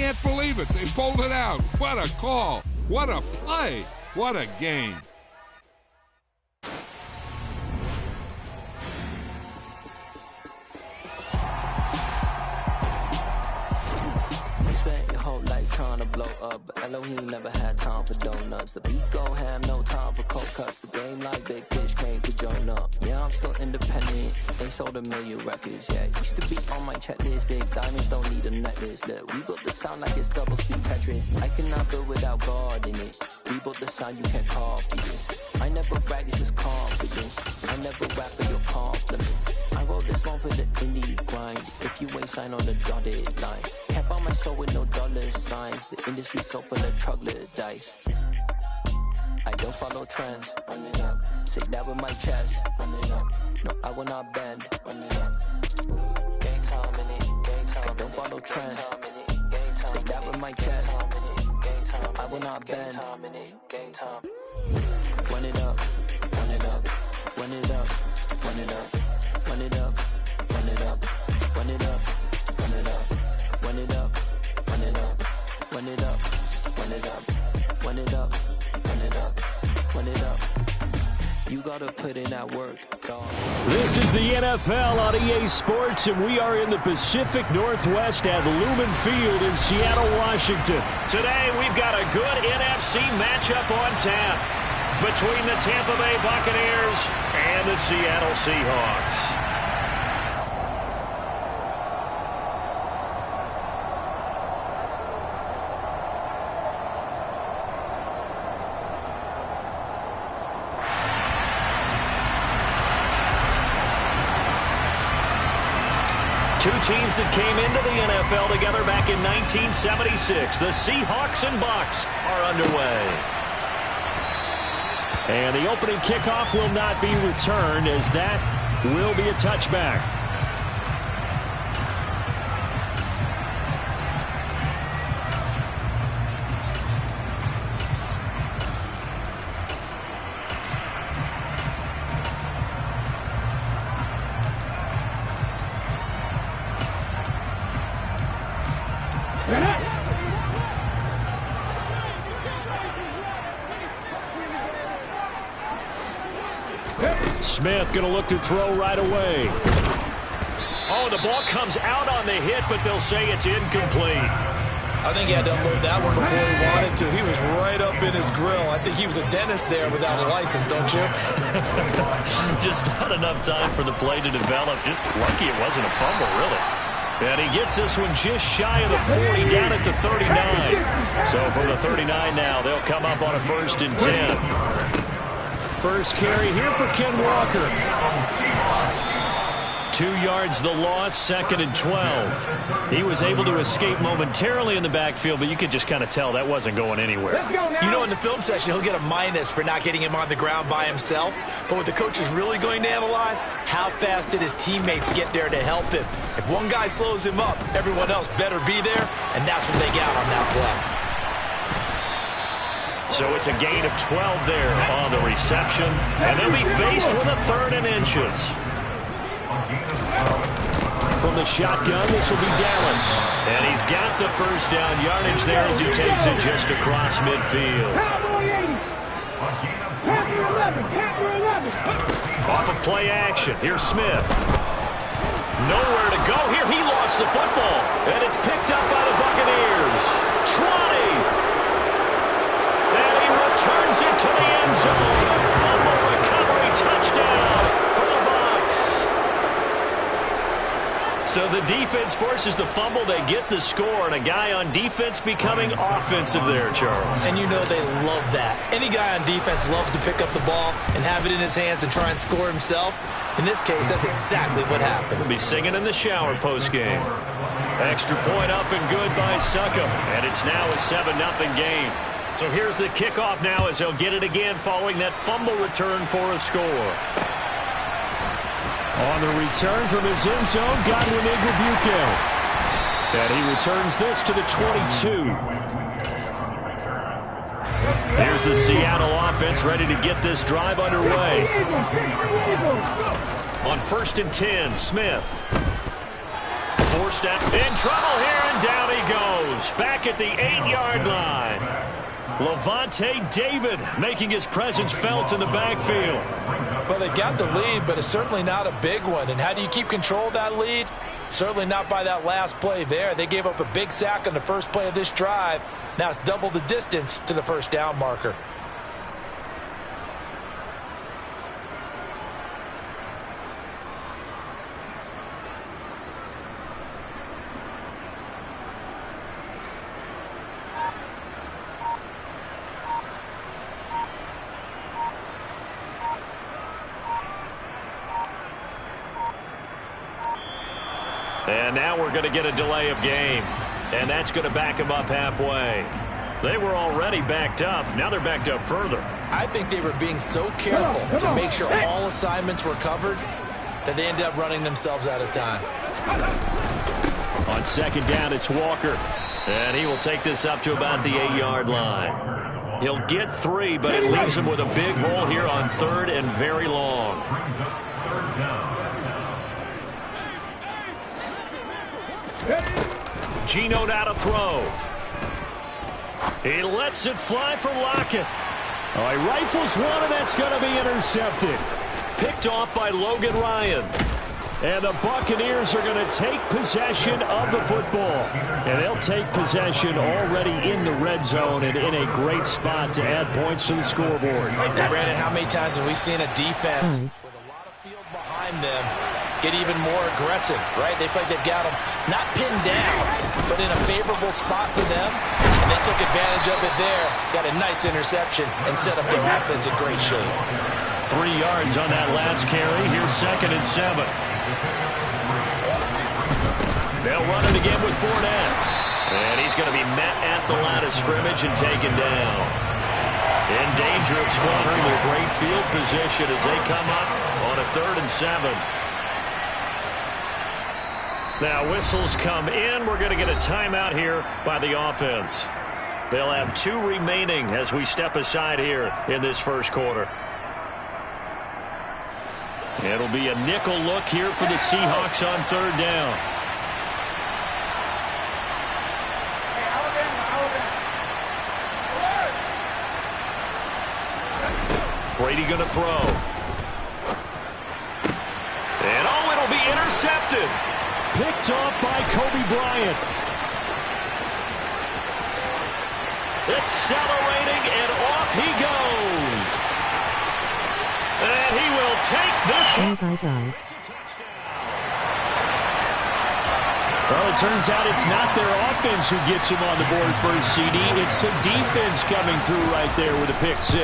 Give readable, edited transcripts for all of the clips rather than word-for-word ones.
can't believe it. They pulled it out. What a call. What a play. What a game. Trying to blow up, but Elohim never had time for donuts. The beat go ham, no time for cold cuts. The game like Big Fish came to join up. Yeah, I'm still independent. They sold 1 million records. Yeah, used to be on my checklist. Big diamonds don't need a necklace. Look, we built the sound like it's double speed Tetris. I cannot build without God in it. We built the sound you can't copy this. I never brag, it's just confidence. I never rap for your compliments. I wrote this one for the indie grind. If you ain't signed on the dotted line, can't buy my soul with no dollar signs. The industry so full of troglodytes. I don't follow trends. Run it up. Say that with my chest. Run it up. No, I will not bend. Run it up. Gang time in it. Gang time. I don't follow trends. Say that with my chest. I will not bend. Gang time. Run it up. Run it up. Run it up. Run it up. Run it up. Run it up. Run it up. Run it up. Run it up. Run it up. Run it up. Run it up. Run it up. Run it up. Run it up. You gotta put in that work, dog. This is the NFL on EA Sports, and we are in the Pacific Northwest at Lumen Field in Seattle, Washington. Today, we've got a good NFC matchup on tap between the Tampa Bay Buccaneers and the Seattle Seahawks. Two teams that came into the NFL together back in 1976. The Seahawks and Bucs are underway. And the opening kickoff will not be returned, as that will be a touchback. Smith going to look to throw right away. Oh, the ball comes out on the hit, but they'll say it's incomplete. I think he had to unload that one before he wanted to. He was right up in his grill. I think he was a dentist there without a license, don't you? Just not enough time for the play to develop. Just lucky it wasn't a fumble, really. And he gets this one just shy of the 40, down at the 39. So from the 39 now, they'll come up on a 1st and 10. First carry here for Ken Walker. 2 yards the loss, 2nd and 12. He was able to escape momentarily in the backfield, but you could just kind of tell that wasn't going anywhere. You know, in the film session, he'll get a minus for not getting him on the ground by himself. But what the coach is really going to analyze, how fast did his teammates get there to help him? If one guy slows him up, everyone else better be there, and that's what they got on that play. So it's a gain of 12 there on the reception, and they'll be faced with a 3rd and inches. From the shotgun, this will be Dallas. And he's got the 1st down yardage there as he takes it just across midfield. Off of play action, here's Smith. Nowhere to go here. He lost the football, and it's picked up by the Buccaneers. Trotty. And he returns it to the end zone. A fumble recovery touchdown for the Bucs. So the defense forces the fumble. They get the score, and a guy on defense becoming offensive there, Charles. And you know they love that. Any guy on defense loves to pick up the ball and have it in his hands and try and score himself. In this case, that's exactly what happened. He'll be singing in the shower postgame. Extra point up and good by Succop. And it's now a 7-0 game. So here's the kickoff now as they'll get it again following that fumble return for a score. On the return from his end zone, Godwin Igwebuike. And he returns this to the 22. Here's the Seattle offense ready to get this drive underway. On 1st and 10, Smith. Forced out. In trouble here, and down he goes. Back at the 8-yard line. Levante David making his presence felt in the backfield. Well, they got the lead, but it's certainly not a big one. And how do you keep control of that lead? Certainly not by that last play there. They gave up a big sack on the first play of this drive. Now it's double the distance to the first down marker. And now we're going to get a delay of game. And that's going to back them up halfway. They were already backed up. Now they're backed up further. I think they were being so careful to make sure all assignments were covered that they ended up running themselves out of time. On second down, it's Walker. And he will take this up to about the 8-yard line. He'll get 3, but it leaves him with a big hole here on third and very long. Geno now to throw. He lets it fly for Lockett. Oh, he rifles one, and that's going to be intercepted. Picked off by Logan Ryan. And the Buccaneers are going to take possession of the football. And they'll take possession already in the red zone and in a great spot to add points to the scoreboard. Brandon, how many times have we seen a defense with a lot of field behind them get even more aggressive, right? They feel like they've got them not pinned down, but in a favorable spot for them. And they took advantage of it there. Got a nice interception and set up their offense in great shape. 3 yards on that last carry. Here's 2nd and 7. They'll run it again with Fournette. And he's going to be met at the line of scrimmage and taken down. In danger of squandering their great field position as they come up on a 3rd and 7. Now whistles come in. We're going to get a timeout here by the offense. They'll have 2 remaining as we step aside here in this first quarter. It'll be a nickel look here for the Seahawks on 3rd down. Brady going to throw. And it'll be intercepted. Picked off by Kobe Bryant. Accelerating, and off he goes. And he will take this. Well, it turns out it's not their offense who gets him on the board first, CD. It's the defense coming through right there with a pick 6.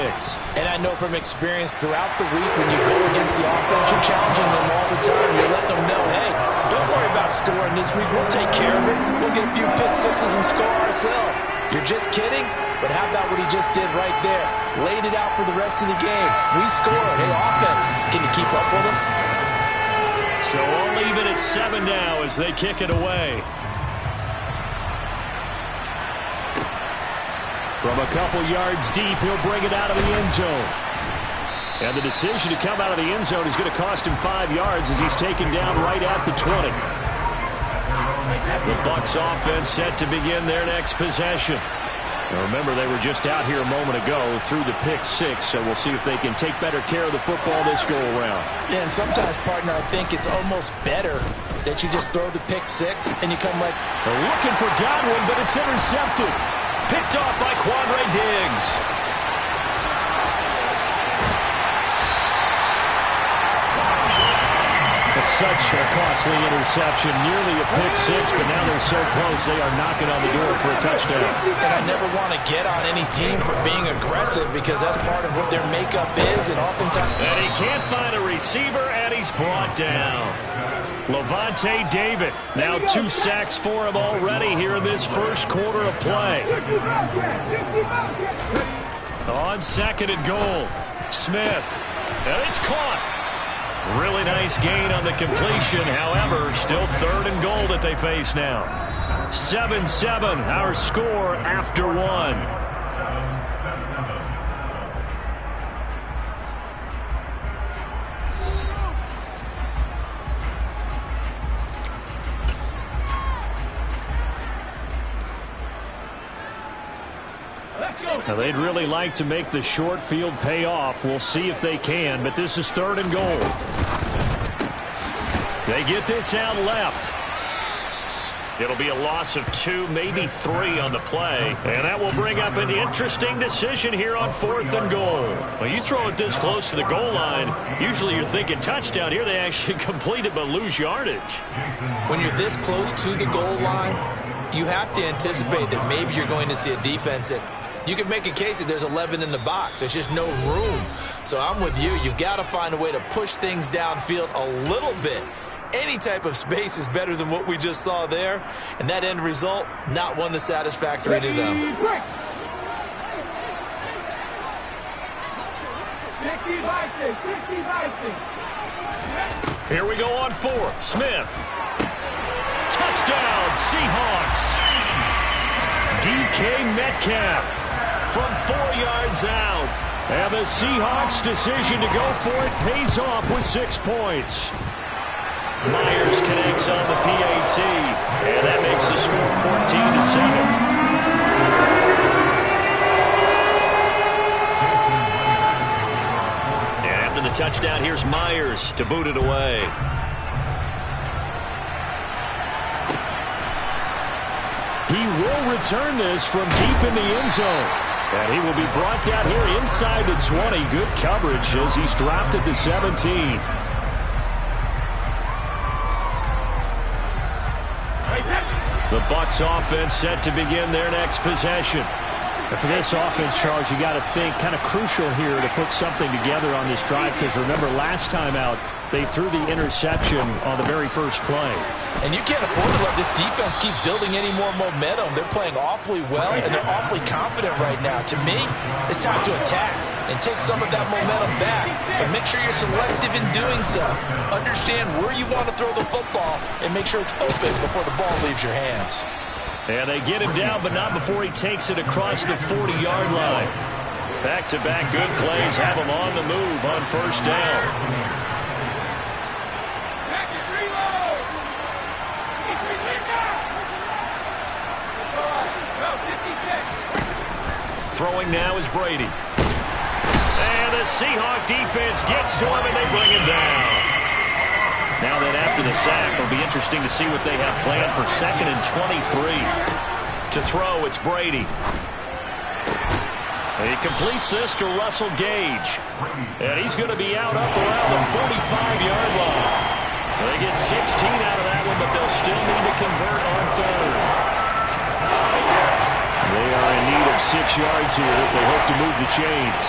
And I know from experience throughout the week when you go against the offense, you're challenging them all the time. You're letting them know, hey, don't worry about scoring this week. We'll take care of it. We'll get a few pick 6s and score ourselves. You're just kidding? But how about what he just did right there? Laid it out for the rest of the game. We scored. Hey, offense, can you keep up with us? So we'll leave it at 7 now as they kick it away. From a couple yards deep, he'll bring it out of the end zone. And the decision to come out of the end zone is going to cost him 5 yards as he's taken down right at the 20. The Bucs offense set to begin their next possession. Now remember, they were just out here a moment ago through the pick 6, so we'll see if they can take better care of the football this go-around. Yeah, and sometimes, partner, I think it's almost better that you just throw the pick 6 and you come right. They're looking for Godwin, but it's intercepted. Picked off by Quandre Diggs. It's such a costly interception, nearly a pick 6, but now they're so close they are knocking on the door for a touchdown. And I never want to get on any team for being aggressive because that's part of what their makeup is, and oftentimes. And he can't find a receiver, and he's brought down. Levante David, now 2 sacks for him already here in this first quarter of play. On 2nd and goal, Smith, and it's caught. Really nice gain on the completion. However, still 3rd and goal that they face now. 7-7, our score after 1. Now, they'd really like to make the short field pay off. We'll see if they can, but this is 3rd and goal. They get this out left. It'll be a loss of 2, maybe 3 on the play. And that will bring up an interesting decision here on 4th and goal. Well, you throw it this close to the goal line, usually you're thinking touchdown. Here they actually complete it but lose yardage. When you're this close to the goal line, you have to anticipate that maybe you're going to see a defense that you can make a case that there's 11 in the box. There's just no room. So I'm with you. You've got to find a way to push things downfield a little bit. Any type of space is better than what we just saw there. And that end result, not one that's satisfactory to them. Here we go on 4th. Smith. Touchdown, Seahawks. DK Metcalf from 4 yards out. And the Seahawks' decision to go for it pays off with 6 points. Myers connects on the PAT, and that makes the score 14-7. And after the touchdown, here's Myers to boot it away. He will return this from deep in the end zone. And he will be brought down here inside the 20. Good coverage as he's dropped at the 17. The Bucs offense set to begin their next possession. And for this offense, Charles, you got to think kind of crucial here to put something together on this drive, because remember last time out they threw the interception on the very first play. And you can't afford to let this defense keep building any more momentum. They're playing awfully well, and they're awfully confident right now. To me, it's time to attack and take some of that momentum back. But make sure you're selective in doing so. Understand where you want to throw the football and make sure it's open before the ball leaves your hands. And they get him down, but not before he takes it across the 40-yard line. Back-to-back good plays have him on the move on 1st down. Throwing now is Brady. And the Seahawk defense gets to him, and they bring him down. Now that after the sack, it'll be interesting to see what they have planned for 2nd and 23. To throw, it's Brady. He completes this to Russell Gage. And he's going to be out up around the 45-yard line. They get 16 out of that one, but they'll still need to convert on 3rd. They are in need of 6 yards here if they hope to move the chains.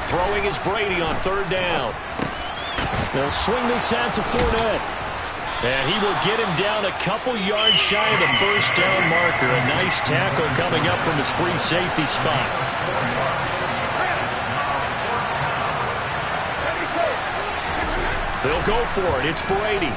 Throwing is Brady on 3rd down. They'll swing this out to Fournette. And he will get him down a couple yards shy of the 1st down marker. A nice tackle coming up from his free safety spot. They'll go for it. It's Brady.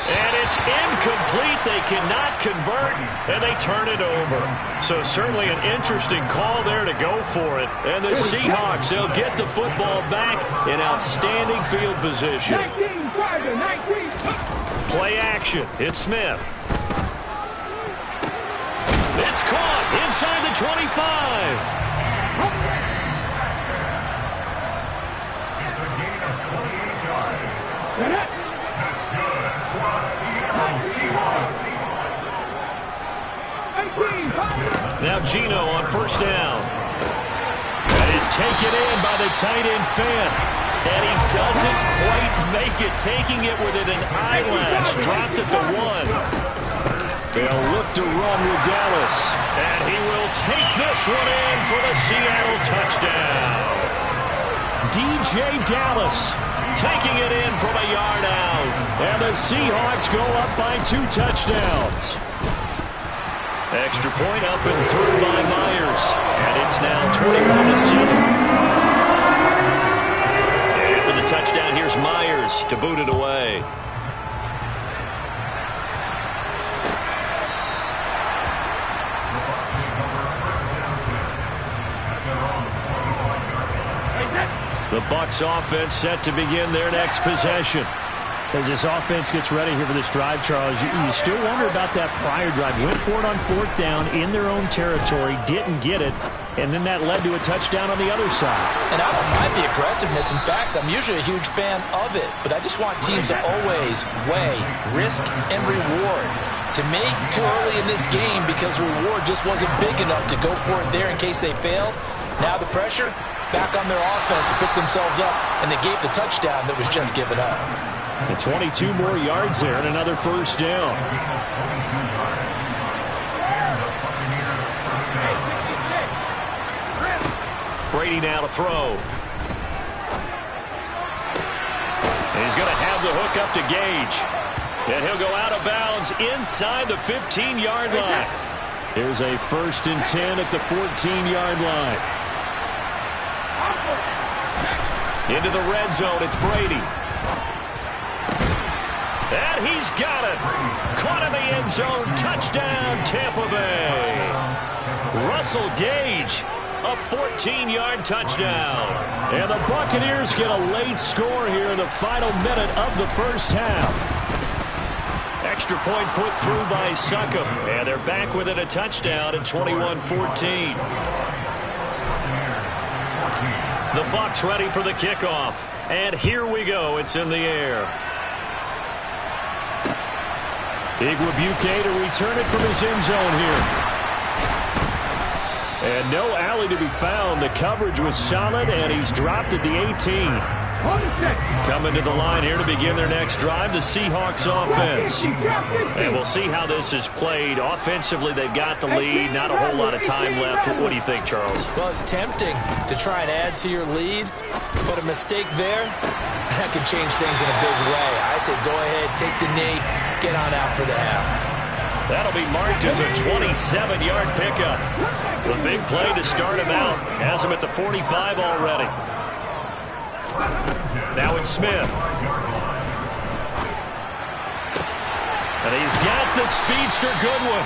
And it's incomplete. They cannot convert, and they turn it over. So certainly an interesting call there to go for it. And the Seahawks, they'll get the football back in outstanding field position. Play action. It's Smith. It's caught inside the 25. Now Gino on 1st down. That is taken in by the tight end Fant. And he doesn't quite make it, taking it within an eyelash. Dropped at the 1. They'll look to run with Dallas. And he will take this one in for the Seattle touchdown. DJ Dallas taking it in from a yard out. And the Seahawks go up by 2 touchdowns. Extra point up and through by Myers. And it's now 21-7. After the touchdown, here's Myers to boot it away. The The Bucs offense set to begin their next possession. As this offense gets ready here for this drive, Charles, you still wonder about that prior drive. Went for it on 4th down in their own territory, didn't get it, and then that led to a touchdown on the other side. And I don't mind the aggressiveness. In fact, I'm usually a huge fan of it, but I just want teams to always weigh risk and reward. To me, too early in this game because the reward just wasn't big enough to go for it there in case they failed. Now the pressure back on their offense to pick themselves up, and they gave the touchdown that was just given up. And 22 more yards there and another first down. Brady now to throw. He's going to have the hook up to Gage. And he'll go out of bounds inside the 15-yard line. Here's a 1st and 10 at the 14-yard line. Into the red zone, it's Brady. And he's got it. Caught in the end zone. Touchdown, Tampa Bay. Russell Gage, a 14-yard touchdown. And the Buccaneers get a late score here in the final minute of the first half. Extra point put through by Succop. And they're back within a touchdown at 21-14. The Bucs ready for the kickoff. And here we go. It's in the air. Igwebuike to return it from his end zone here. And no alley to be found. The coverage was solid, and he's dropped at the 18. Coming to the line here to begin their next drive, the Seahawks offense. And we'll see how this is played. Offensively, they've got the lead. Not a whole lot of time left. What do you think, Charles? Well, it's tempting to try and add to your lead, but a mistake there, that could change things in a big way. I say go ahead, take the knee, get on out for the half. That'll be marked as a 27-yard pickup. The big play to start him out. Has him at the 45 already. Now it's Smith. And he's got the speedster Goodwin.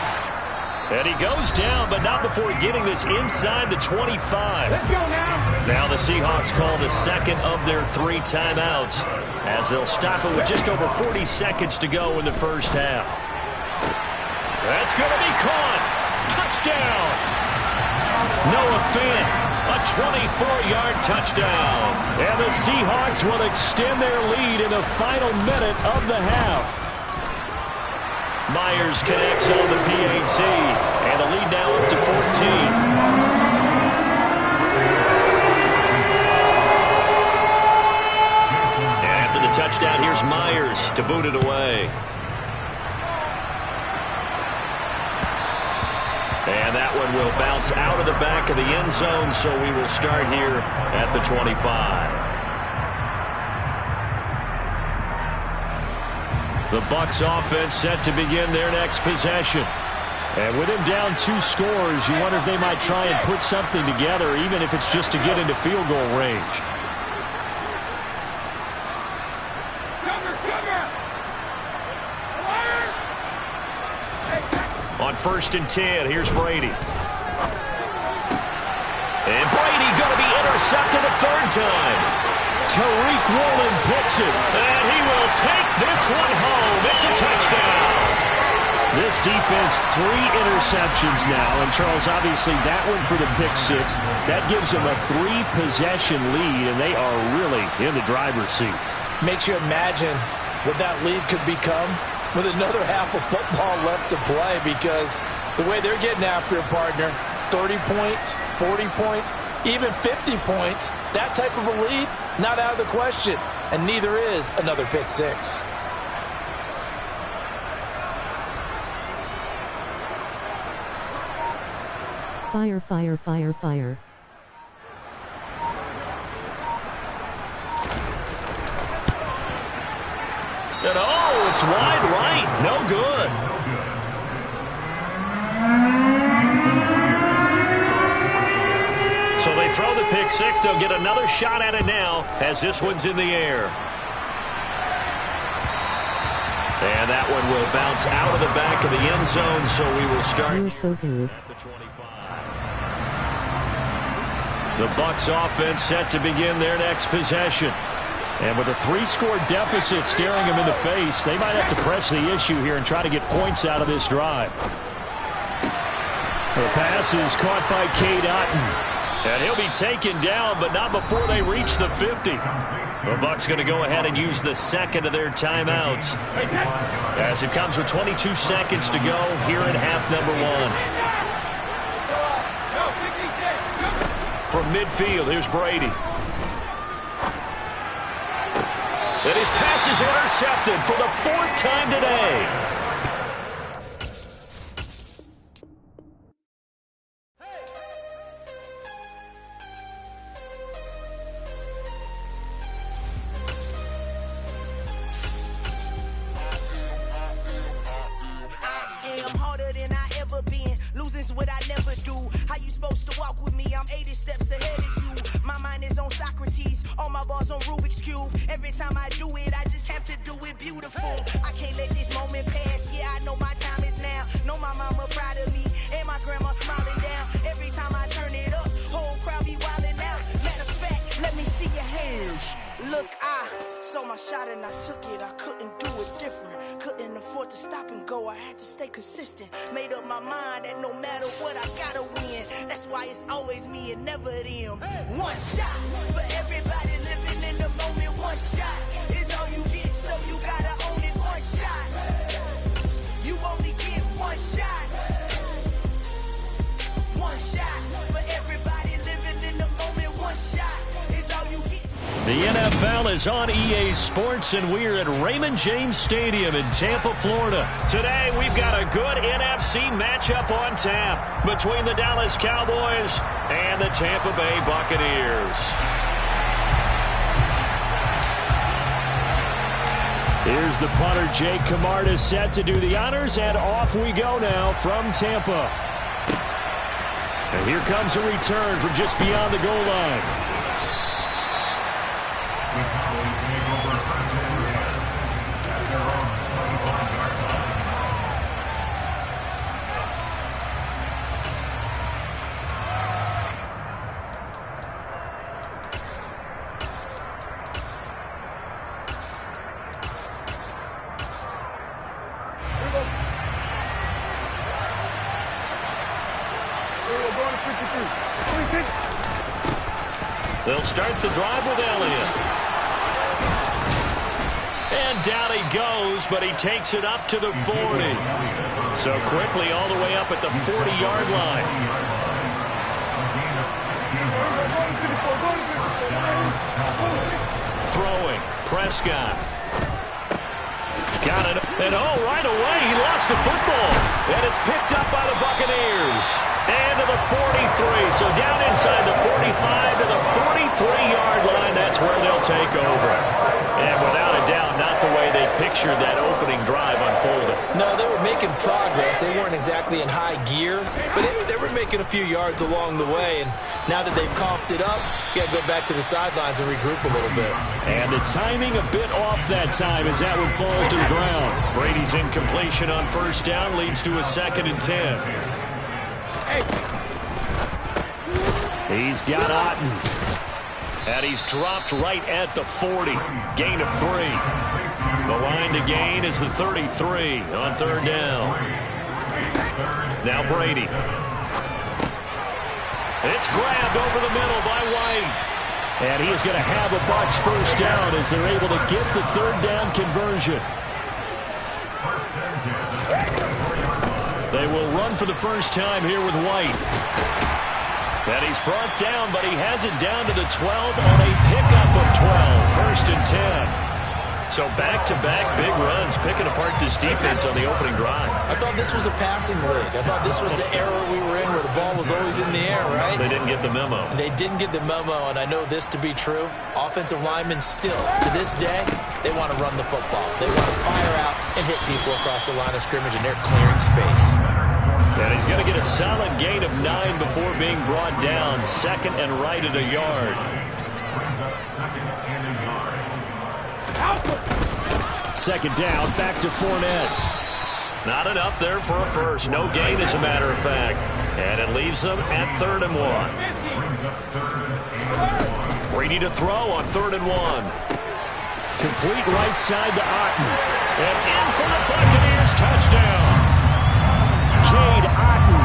And he goes down, but not before getting this inside the 25. Let's go now. Now the Seahawks call the second of their 3 timeouts as they'll stop it with just over 40 seconds to go in the first half. That's going to be caught. Touchdown. Noah Fant, a 24-yard touchdown. And the Seahawks will extend their lead in the final minute of the half. Myers connects on the PAT, and the lead now up to 14. And after the touchdown, here's Myers to boot it away. And that one will bounce out of the back of the end zone, so we will start here at the 25. The Bucs offense set to begin their next possession. And with him down 2 scores, you wonder if they might try and put something together, even if it's just to get into field goal range. On 1st and 10, here's Brady. And Brady going to be intercepted a 3rd time. Tariq Woolen picks it. And he will take this one home. It's a touchdown. This defense, 3 interceptions now. And, Charles, obviously that one for the pick 6. That gives them a 3-possession lead, and they are really in the driver's seat. Makes you imagine what that lead could become with another half of football left to play, because the way they're getting after a partner, 30 points, 40 points, even 50 points, that type of a lead, not out of the question. And neither is another pick 6. Fire, fire, fire, fire. And oh, it's wide right. No good. So they throw the pick 6. They'll get another shot at it now as this one's in the air. And that one will bounce out of the back of the end zone, so we will start You're so good. at the 25. The Bucs offense set to begin their next possession. And with a 3-score deficit staring them in the face, they might have to press the issue here and try to get points out of this drive. The pass is caught by Cade Otton. And he'll be taken down, but not before they reach the 50. The Bucs going to go ahead and use the second of their timeouts, as it comes with 22 seconds to go here in half number 1. From midfield, here's Brady. And his pass is intercepted for the 4th time today. Made up my mind that no matter what I gotta win. That's why it's always me and never them. One shot for everybody living in the moment. One shot is all you get, so you gotta own it. One shot, you only get one shot. One shot for everybody living in the moment. One shot is all you get. The NFL is on EA Sports, and we're at Raymond James Stadium in Tampa, Florida. Today, we've got a good NFC matchup on tap between the Dallas Cowboys and the Tampa Bay Buccaneers. Here's the punter, Jake Camarda, set to do the honors, and off we go now from Tampa. And here comes a return from just beyond the goal line. They'll start the drive with Elliott. And down he goes, but he takes it up to the 40. So quickly all the way up at the 40-yard line. Throwing, Prescott. Got it. And right away he lost the football. And it's picked up by the Buccaneers. And to the 43. So down inside the 45 to the 43-yard line. That's where they'll take over. And without a doubt, not the way they pictured that opening drive unfolded. No, they were making progress. They weren't exactly in high gear, but they were making a few yards along the way. And now that they've comped it up, you got to go back to the sidelines and regroup a little bit. And the timing a bit off that time as that one falls to the ground. Brady's incompletion on first down leads to a 2nd and 10. He's got Otton. And he's dropped right at the 40. Gain of 3. The line to gain is the 33 on 3rd down. Now Brady. It's grabbed over the middle by White. And he is going to have a Bucs first down as they're able to get the 3rd down conversion. They will run for the first time here with White. And he's brought down, but he has it down to the 12 on a pickup of 12. 1st and 10. So back-to-back big runs, picking apart this defense on the opening drive. I thought this was a passing league. I thought this was the era we were in where the ball was always in the air, right? They didn't get the memo. They didn't get the memo, and I know this to be true. Offensive linemen still, to this day, they want to run the football. They want to fire out and hit people across the line of scrimmage, and they're clearing space. And he's going to get a solid gain of 9 before being brought down. 2nd and right at a yard. Second down, back to Fournette. Not enough there for a first. No gain, as a matter of fact. And it leaves them at 3rd and 1. Brady to throw on 3rd and 1. Complete right side to Otten. And in for the Buccaneers, touchdown. Cade Otten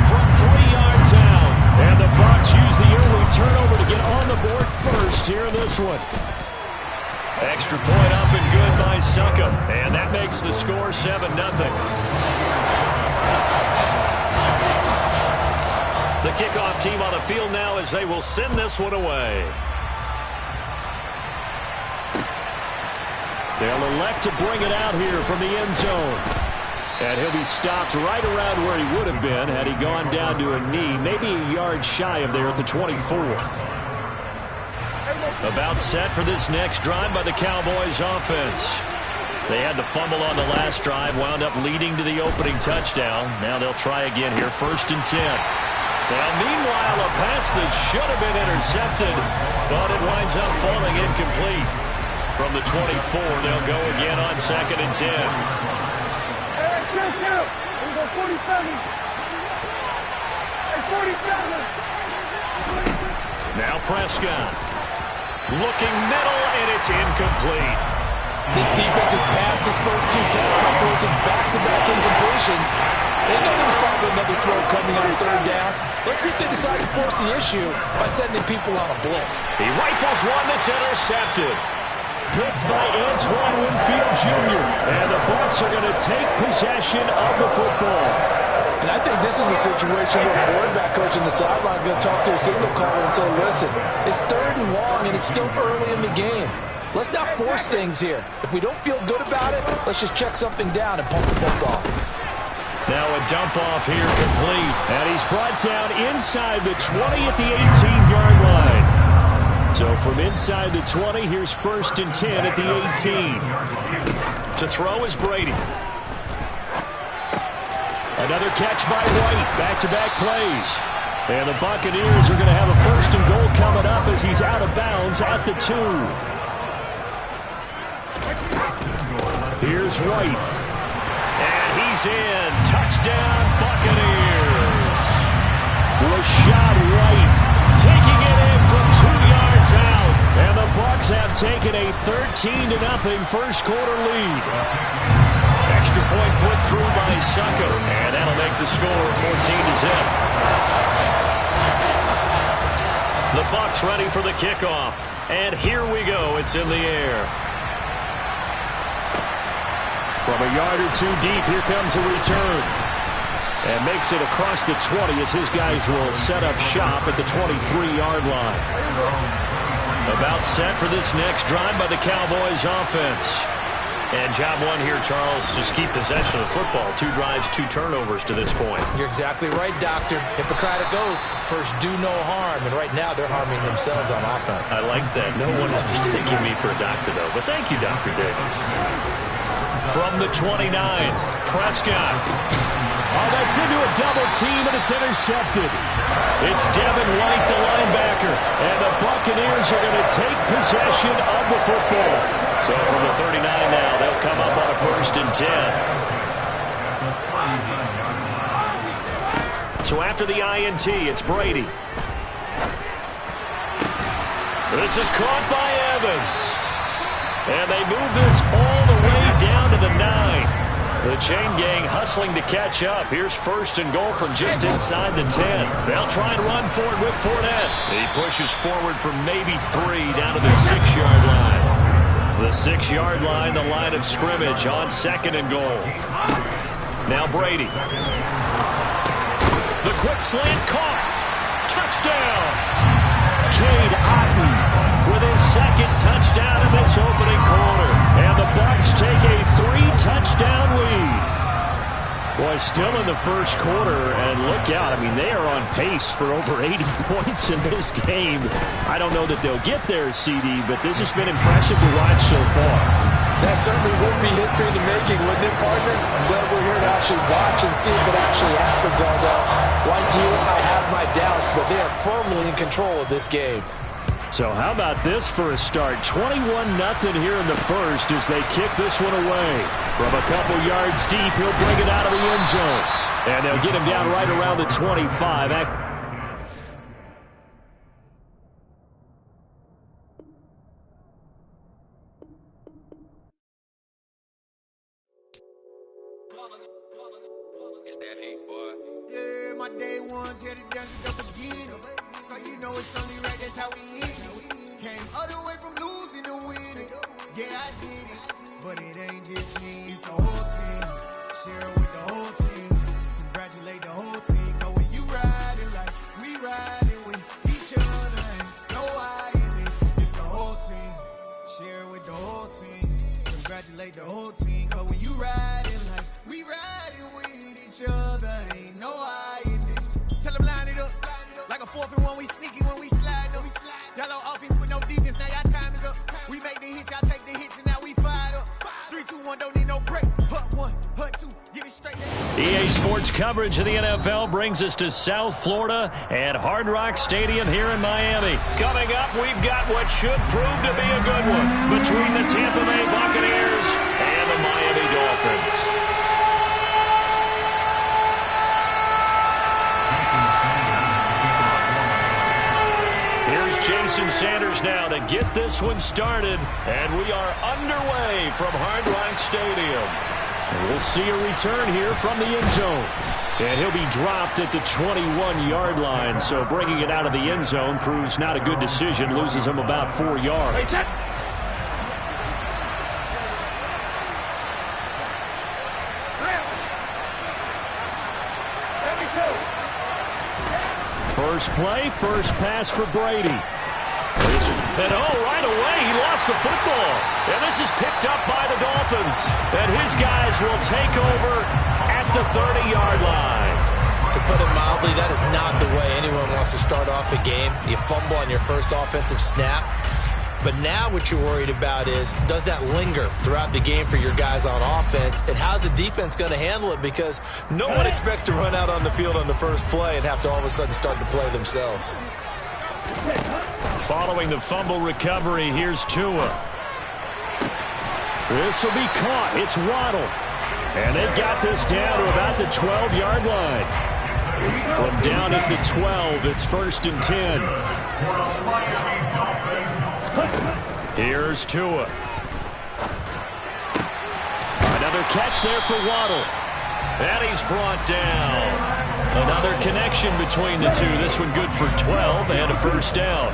from 3 yards out. And the Bucs use the early turnover to get on the board first here in this one. Extra point up and good by Succop. And that makes the score 7-0. The kickoff team on the field now as they will send this one away. They'll elect to bring it out here from the end zone. And he'll be stopped right around where he would have been had he gone down to a knee, maybe a yard shy of there at the 24. About set for this next drive by the Cowboys offense. They had to fumble on the last drive, wound up leading to the opening touchdown. Now they'll try again here, 1st and 10. Well, meanwhile, a pass that should have been intercepted, but it winds up falling incomplete. From the 24, they'll go again on 2nd and 10. Now Prescott. Looking middle, and it's incomplete. This defense has passed its first 2 tests by forcing back-to-back incompletions. They know there's probably another throw coming on 3rd down. Let's see if they decide to force the issue by sending people on a blitz. He rifles one that's intercepted. Picked by Antoine Winfield Jr. And the Bucs are going to take possession of the football. And I think this is a situation where a quarterback coach on the sideline is going to talk to a signal caller and say, listen, it's 3rd and long and it's still early in the game. Let's not force things here. If we don't feel good about it, let's just check something down and pump the football. Now a dump off here complete. And he's brought down inside the 20 at the 18-yard line. So from inside the 20, here's 1st and 10 at the 18. To throw is Brady. Another catch by White. Back-to-back plays. And the Buccaneers are going to have a 1st and goal coming up as he's out of bounds at the 2. Here's White. And he's in. Touchdown, Buccaneers. Rashad White taking it in from 2 yards out. And the Bucs have taken a 13-0 first quarter lead. Extra point put through by Succop. And that'll make the score 14-0. The Bucs ready for the kickoff. And here we go. It's in the air. From a yard or 2 deep, here comes a return. And makes it across the 20 as his guys will set up shop at the 23-yard line. About set for this next drive by the Cowboys offense. And job 1 here, Charles, just keep possession of the football. 2 drives, 2 turnovers to this point. You're exactly right, Doctor. Hippocratic oath. First, do no harm. And right now, they're harming themselves on offense. I like that. No one is mistaking me for a doctor, though. But thank you, Dr. Davis. From the 29, Prescott. Oh, that's into a double team, and it's intercepted. It's Devin White, the linebacker. And the Buccaneers are going to take possession of the football. So from the 39 now, they'll come up on a 1st and 10. So after the INT, it's Brady. This is caught by Evans. And they move this all the way down to the 9. The chain gang hustling to catch up. Here's 1st and goal from just inside the 10. They'll try and run for it with Fournette. He pushes forward for maybe 3 down to the 6-yard line. The 6-yard line, the line of scrimmage on 2nd and goal. Now Brady. The quick slant caught. Touchdown. Cade Otten with his 2nd touchdown in this opening quarter. And the Bucs take a 3-touchdown lead. Boy, still in the first quarter, and look out. I mean, they are on pace for over 80 points in this game. I don't know that they'll get there, CD, but this has been impressive to watch so far. That certainly would be history in the making, wouldn't it, partner? I'm glad we're here to actually watch and see if it actually happens, although, like you, I have my doubts, but they are firmly in control of this game. So how about this for a start? 21-0 here in the first as they kick this one away. From a couple yards deep, he'll bring it out of the end zone. And they'll get him down right around the 25. It's that heat, boy. Yeah, my day ones here to dance at the beginning. So you know it's only right, that's how we end it. Came all the way from losing to winning. Yeah, I did it. But it ain't just me, it's the whole team. Share it with the whole team. Congratulate the whole team. Cause when you riding like we riding with each other, ain't no I in this. It's the whole team. Share it with the whole team. Congratulate the whole team. Cause when you riding like we riding with each other, ain't no I in this. Tell them line it up. Like a 4th and 1, we sneaky when we slide them. Y'all on offense with no defense, now y'all time is up. We make the hits, y'all take the hits, and now we fired up. 3, 2, 1, don't need no break. Hut 1, hut 2, give it straight. EA Sports coverage of the NFL brings us to South Florida at Hard Rock Stadium here in Miami. Coming up, we've got what should prove to be a good one between the Tampa Bay Buccaneers and the Miami Dolphins. Here's Jason Sanders now to get this one started, and we are underway from Hard Rock Stadium. And we'll see a return here from the end zone. And he'll be dropped at the 21-yard line, so bringing it out of the end zone proves not a good decision, loses him about 4 yards. First play, first pass for Brady. And right away, he lost the football. And this is picked up by the Dolphins. And his guys will take over at the 30-yard line. To put it mildly, that is not the way anyone wants to start off a game. You fumble on your first offensive snap. But now what you're worried about is, does that linger throughout the game for your guys on offense? And how's the defense going to handle it? Because no one expects to run out on the field on the first play and have to all of a sudden start to play themselves. Following the fumble recovery, here's Tua. This will be caught. It's Waddle. And they've got this down to about the 12-yard line. From down at the 12, it's 1st and 10. Here's Tua. Another catch there for Waddle. And he's brought down. Another connection between the two. This one good for 12 and a first down.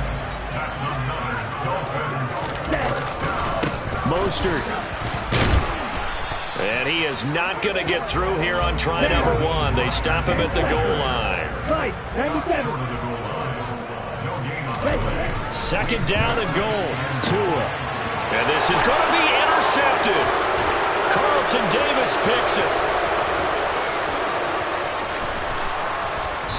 Mostert. And he is not going to get through here on try number 1. They stop him at the goal line. 2nd down and goal. Tua. And this is going to be intercepted. Carlton Davis picks it.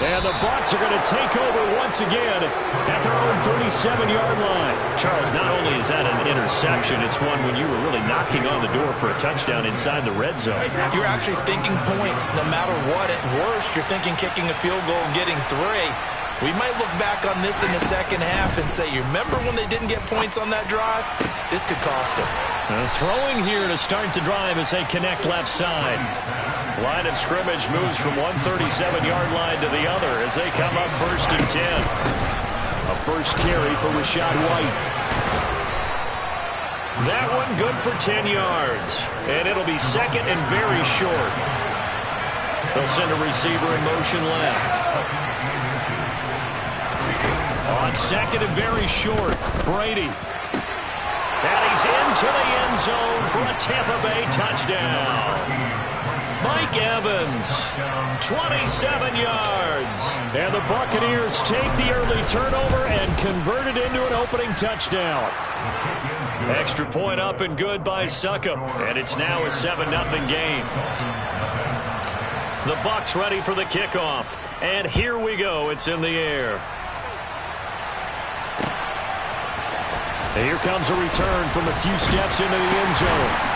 And the Bucs are going to take over once again at their own 37-yard line. Charles, not only is that an interception, it's one when you were really knocking on the door for a touchdown inside the red zone. You're actually thinking points no matter what. At worst, you're thinking kicking a field goal and getting 3. We might look back on this in the second half and say, you remember when they didn't get points on that drive? This could cost them. Throwing here to start the drive as they connect left side. Line of scrimmage moves from one 37-yard line to the other as they come up 1st and 10. A first carry for Rachaad White. That one good for 10 yards. And it'll be 2nd and very short. They'll send a receiver in motion left. On 2nd and very short, Brady. And he's into the end zone for a Tampa Bay touchdown. Mike Evans, 27 yards. And the Buccaneers take the early turnover and convert it into an opening touchdown. Extra point up and good by Succop. And it's now a 7-0 game. The Bucs ready for the kickoff. And here we go. It's in the air. And here comes a return from a few steps into the end zone.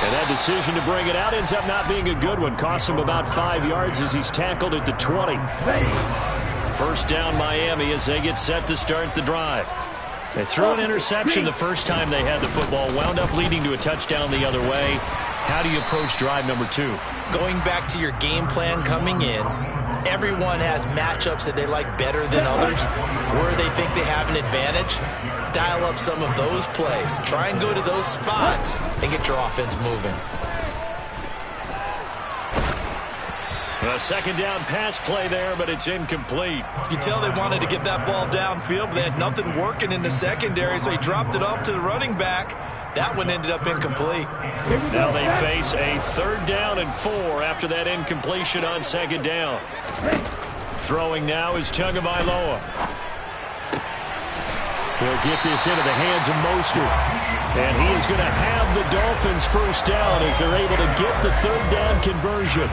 And that decision to bring it out ends up not being a good one. Costs him about 5 yards as he's tackled at the 20. First down Miami as they get set to start the drive. They threw an interception the first time they had the football. Wound up leading to a touchdown the other way. How do you approach drive number 2? Going back to your game plan coming in, everyone has matchups that they like better than others, where they think they have an advantage. Dial up some of those plays. Try and go to those spots and get your offense moving. A second down pass play there, but it's incomplete. You can tell they wanted to get that ball downfield, but they had nothing working in the secondary, so he dropped it off to the running back. That one ended up incomplete. Now they face a 3rd down and 4 after that incompletion on 2nd down. Throwing now is Tagovailoa. He'll get this into the hands of Mostert. And he is going to have the Dolphins 1st down as they're able to get the 3rd down conversion.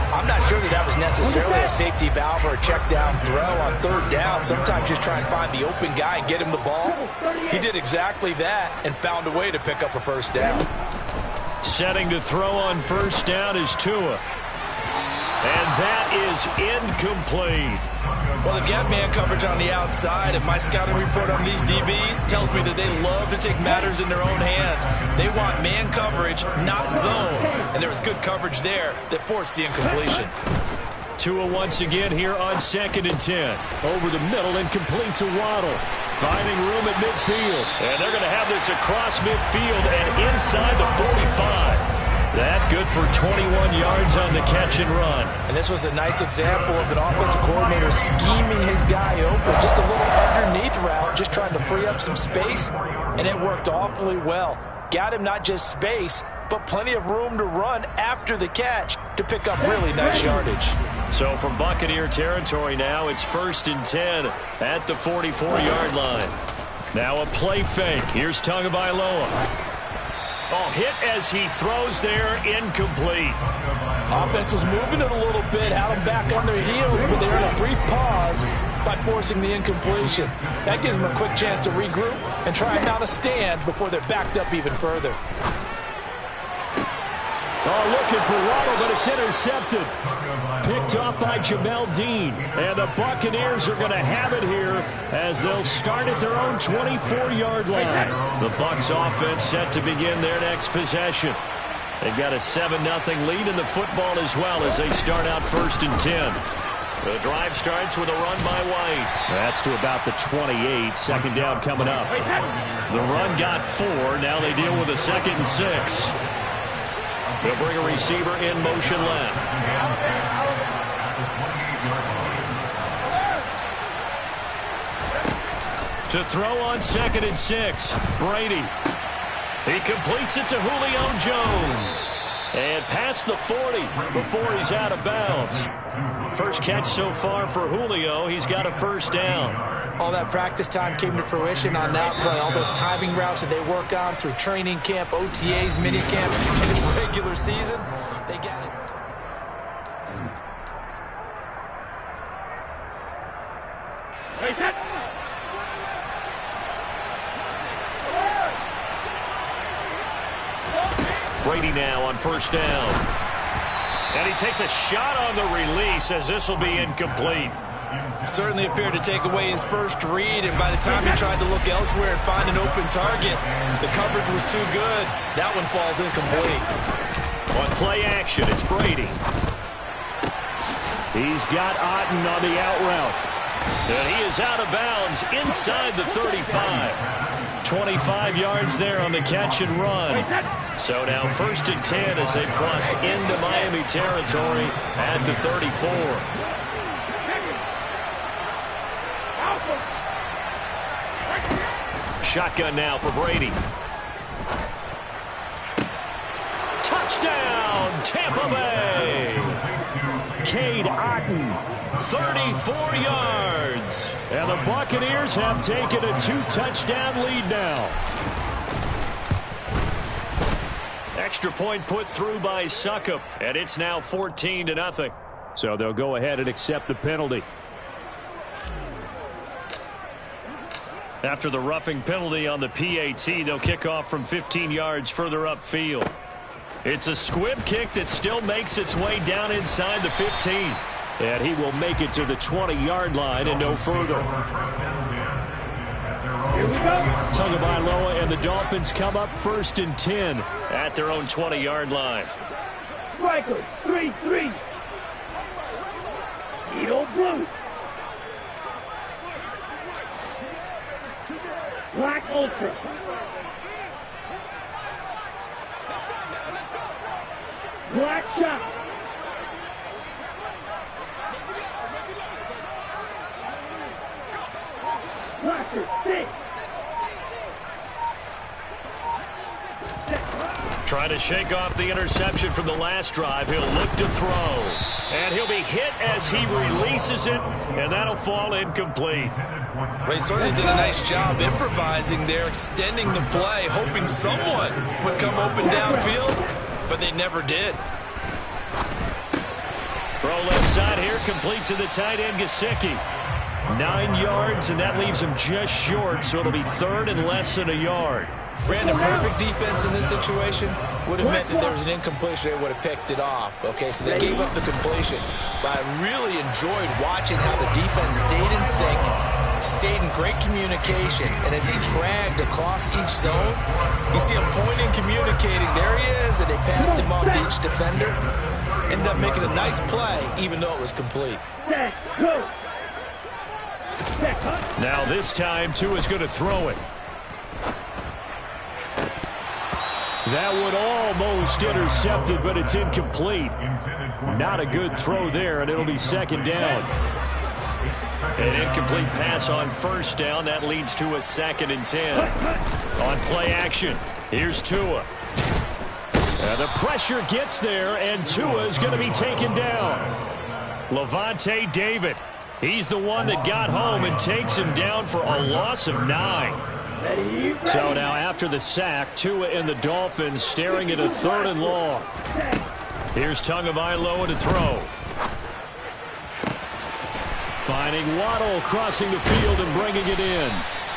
I'm not sure that was necessarily a safety valve or a check down throw on 3rd down. Sometimes just try and find the open guy and get him the ball. He did exactly that and found a way to pick up a 1st down. Setting to throw on 1st down is Tua. And that is incomplete. Well, they've got man coverage on the outside, and my scouting report on these DBs tells me that they love to take matters in their own hands. They want man coverage, not zone. And there was good coverage there that forced the incompletion. Tua once again here on 2nd and 10. Over the middle and complete to Waddle. Finding room at midfield. And they're going to have this across midfield and inside the 45. That good for 21 yards on the catch and run. And this was a nice example of an offensive coordinator scheming his guy open. Just a little underneath route, just trying to free up some space, and it worked awfully well. Got him not just space, but plenty of room to run after the catch to pick up really nice yardage. So from Buccaneer territory now, it's 1st and 10 at the 44-yard line. Now a play fake. Here's Tagovailoa. Oh, hit as he throws there, incomplete. Offense was moving it a little bit, had them back on their heels, but they were in a brief pause by forcing the incompletion. That gives them a quick chance to regroup and try and mount a stand before they're backed up even further. Oh, looking for Waddle, but it's intercepted. Picked off by Jamel Dean. And the Buccaneers are going to have it here as they'll start at their own 24-yard line. The Bucs offense set to begin their next possession. They've got a 7-0 lead in the football as well as they start out 1st and 10. The drive starts with a run by White. That's to about the 28. 2nd down coming up. The run got 4. Now they deal with a 2nd and 6. They'll bring a receiver in motion left. To throw on 2nd and 6. Brady. He completes it to Julio Jones. And past the 40 before he's out of bounds. First catch so far for Julio. He's got a 1st down. All that practice time came to fruition on that play. All those timing routes that they work on through training camp, OTAs, mini camp, and this regular season, they got it. Brady now on 1st down. And he takes a shot on the release as this will be incomplete. Certainly appeared to take away his first read, and by the time he tried to look elsewhere and find an open target, the coverage was too good. That one falls incomplete. On play action, it's Brady. He's got Otten on the out route. And he is out of bounds inside the 35. 25 yards there on the catch and run. So now 1st and 10 as they've crossed into Miami territory at the 34. Shotgun now for Brady. Touchdown, Tampa Bay. Cade Otten, 34 yards. And the Buccaneers have taken a 2-touchdown lead now. Extra point put through by Succop, and it's now 14-0. So they'll go ahead and accept the penalty. After the roughing penalty on the PAT, they'll kick off from 15 yards further upfield. It's a squib kick that still makes its way down inside the 15. And he will make it to the 20-yard line and no further. Tagovailoa and the Dolphins come up 1st and 10 at their own 20-yard line. Striker, 3-3. Edo blue. Black ultra. Black shot. Blacker, 6. Trying to shake off the interception from the last drive. He'll look to throw. And he'll be hit as he releases it, and that'll fall incomplete. Well, he certainly did a nice job improvising there, extending the play, hoping someone would come open downfield, but they never did. Throw left side here, complete to the tight end, Gesicki. 9 yards, and that leaves him just short, so it'll be 3rd and less than a yard. Brandon, perfect defense in this situation would have meant that there was an incompletion. They would have picked it off. Okay, so they gave up the completion. But I really enjoyed watching how the defense stayed in sync, stayed in great communication, and as he dragged across each zone, you see him pointing, communicating. There he is, and they passed him off to each defender. Ended up making a nice play, even though it was complete. Now this time, Tua's going to throw it. That would almost intercepted, but it's incomplete. Not a good throw there, and it'll be 2nd down. An incomplete pass on 1st down. That leads to a 2nd and 10. On play action, here's Tua. And the pressure gets there, and Tua is going to be taken down. Levante David. He's the one that got home and takes him down for a loss of 9. So now after the sack, Tua and the Dolphins staring at a 3rd and long. Here's Tagovailoa to throw. Finding Waddle crossing the field and bringing it in.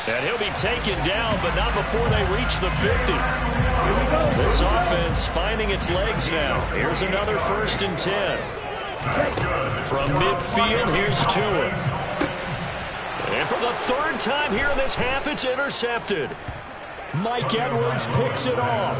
And he'll be taken down, but not before they reach the 50. This offense finding its legs now. Here's another 1st and 10. From midfield, here's Tua. And for the 3rd time here in this half, it's intercepted. Mike Edwards picks it off.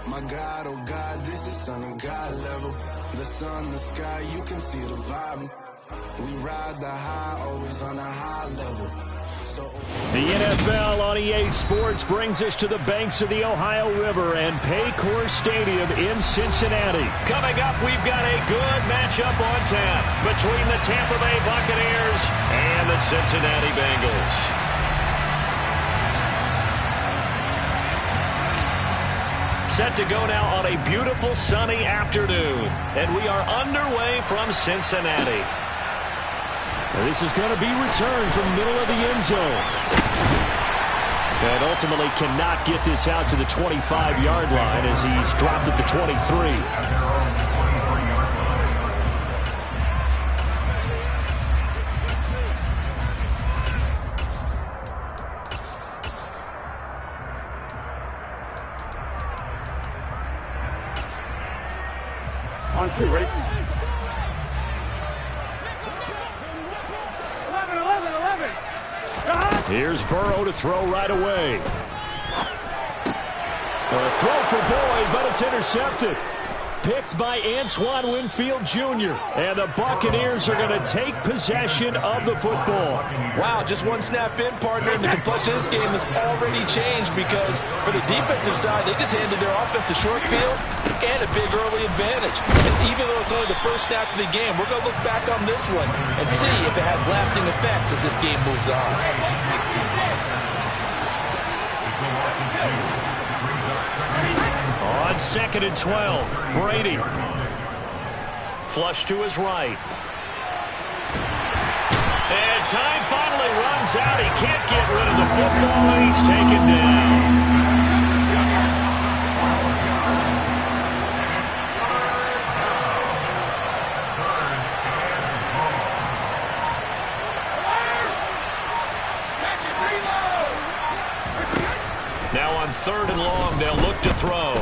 My God, oh God, this is Son of God level. The sun, the sky, you can see the vibe. We ride the high, always on a high level. The NFL on EA Sports brings us to the banks of the Ohio River and Paycor Stadium in Cincinnati. Coming up, we've got a good matchup on tap between the Tampa Bay Buccaneers and the Cincinnati Bengals. Set to go now on a beautiful sunny afternoon, and we are underway from Cincinnati. This is going to be returned from the middle of the end zone. And ultimately cannot get this out to the 25-yard line as he's dropped at the 23. On 2, ready? 11, 11. Here's Burrow to throw right away. A throw for Boyd, but it's intercepted. Picked by Antoine Winfield Jr. And the Buccaneers are going to take possession of the football. Wow, just one snap in, partner, and the complexion of this game has already changed because for the defensive side, they just handed their offense a short field and a big early advantage. And even though it's only the first snap of the game, we're going to look back on this one and see if it has lasting effects as this game moves on. On 2nd and 12, Brady. Flush to his right. And time finally runs out. He can't get rid of the football, and he's taken down. Now on 3rd and long, they'll look to throw.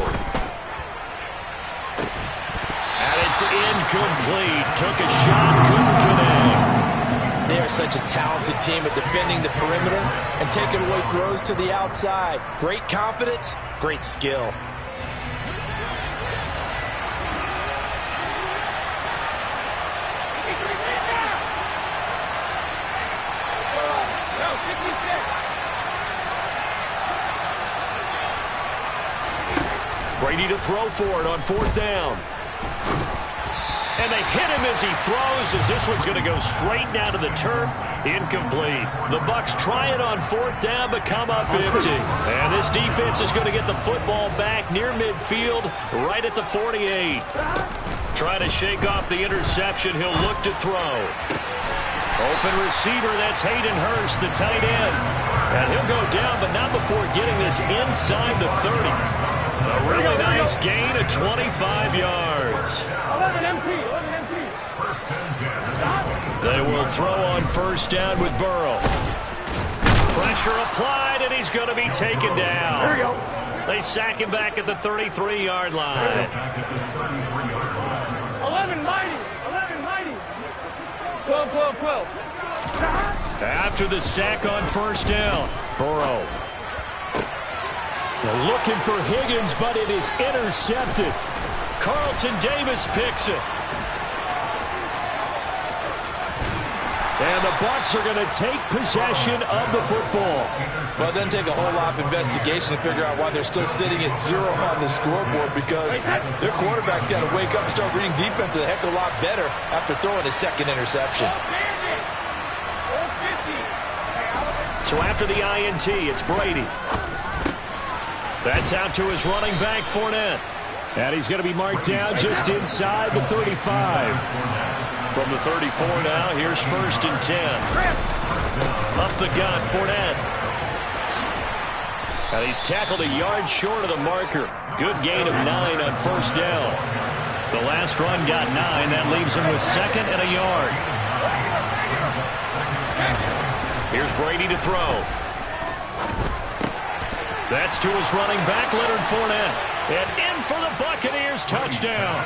And it's incomplete. Took a shot, couldn't connect. They are such a talented team at defending the perimeter and taking away throws to the outside. Great confidence, great skill. Brady to throw for it on 4th down. And they hit him as he throws, as this one's going to go straight down to the turf. Incomplete. The Bucs try it on 4th down, but come up empty. And this defense is going to get the football back near midfield, right at the 48. Trying to shake off the interception. He'll look to throw. Open receiver, that's Hayden Hurst, the tight end. And he'll go down, but not before getting this inside the 30. A really nice gain of 25 yards. 11 MT. They will throw on 1st down with Burrow. Pressure applied, and he's going to be taken down. There you go. They sack him back at the 33-yard line. 11 mighty. 12. After the sack on 1st down, Burrow. They're looking for Higgins, but it is intercepted. Carlton Davis picks it. And the Bucs are going to take possession of the football. Well, it doesn't take a whole lot of investigation to figure out why they're still sitting at 0 on the scoreboard, because their quarterback's got to wake up and start reading defense a heck of a lot better after throwing his 2nd interception. So after the INT, it's Brady. That's out to his running back, Fournette. And he's going to be marked down just inside the 35. From the 34 now, here's 1st and 10. Up the gut, Fournette. And he's tackled a yard short of the marker. Good gain of 9 on 1st down. The last run got 9. That leaves him with 2nd and a yard. Here's Brady to throw. That's to his running back, Leonard Fournette. And in for the Buccaneers, touchdown.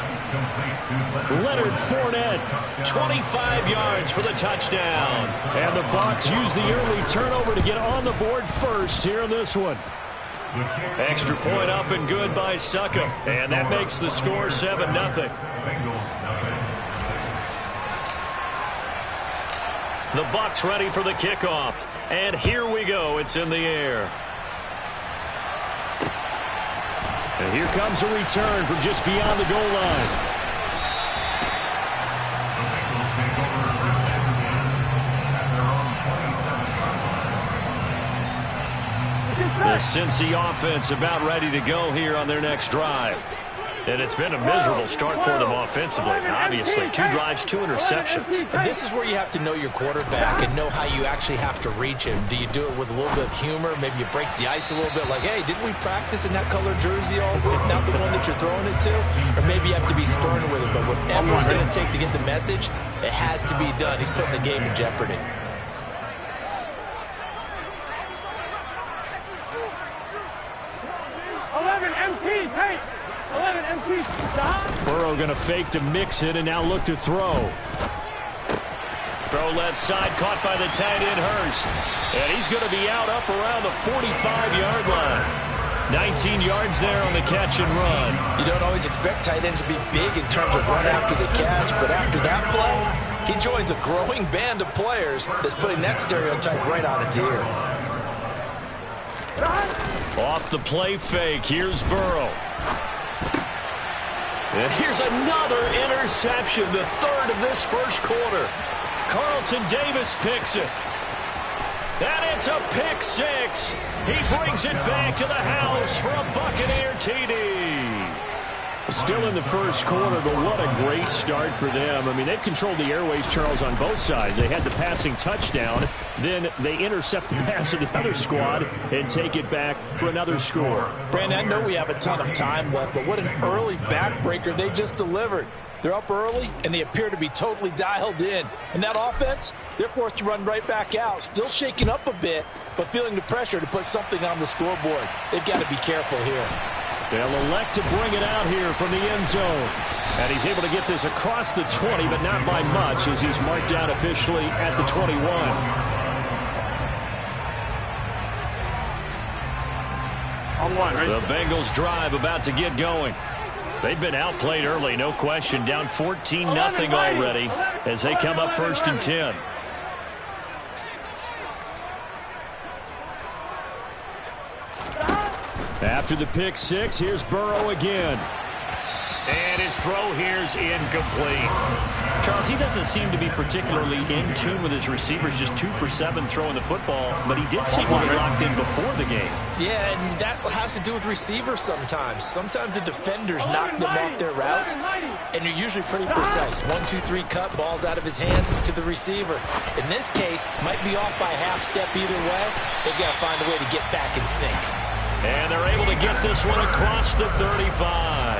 Leonard Fournette, 25 yards for the touchdown. And the Bucs use the early turnover to get on the board first here in this one. Extra point up and good by Suckup. And that makes the score 7-0. The Bucs ready for the kickoff. And here we go. It's in the air. And here comes a return from just beyond the goal line. The Cincy offense about ready to go here on their next drive. And it's been a miserable start for them offensively. Obviously, 2 drives, 2 interceptions. And this is where you have to know your quarterback and know how you actually have to reach him. Do you do it with a little bit of humor? Maybe you break the ice a little bit, like, hey, didn't we practice in that color jersey all week, not the one that you're throwing it to? Or maybe you have to be stern with it, but whatever it's going to take to get the message, it has to be done. He's putting the game in jeopardy. Burrow going to fake to mix it and now look to throw. Throw left side, caught by the tight end Hurst. And he's going to be out up around the 45-yard line. 19 yards there on the catch and run. You don't always expect tight ends to be big in terms of run after the catch, but after that play, he joins a growing band of players that's putting that stereotype right on its ear. Off the play fake, here's Burrow. And here's another interception, the 3rd of this first quarter. Carlton Davis picks it. And it's a pick 6. He brings it back to the house for a Buccaneer TD. Still in the first quarter, but what a great start for them. I mean, they've controlled the airways, Charles, on both sides. They had the passing touchdown. Then they intercept the pass of the other squad and take it back for another score. Brandon, I know we have a ton of time left, but what an early backbreaker they just delivered. They're up early, and they appear to be totally dialed in. And that offense, they're forced to run right back out. Still shaking up a bit, but feeling the pressure to put something on the scoreboard. They've got to be careful here. They'll elect to bring it out here from the end zone. And he's able to get this across the 20, but not by much, as he's marked down officially at the 21. The Bengals drive about to get going. They've been outplayed early, no question. Down 14-0 already as they come up 1st and 10. After the pick six, here's Burrow again. And his throw here's incomplete. Charles, he doesn't seem to be particularly in tune with his receivers, just 2 for 7 throwing the football, but he did seem really locked in before the game. Yeah, and that has to do with receivers sometimes. Sometimes the defenders knock them off their routes, and you're usually pretty precise. 1, 2, 3 cut, balls out of his hands to the receiver. In this case, might be off by a half step either way. They've got to find a way to get back in sync. And they're able to get this one across the 35.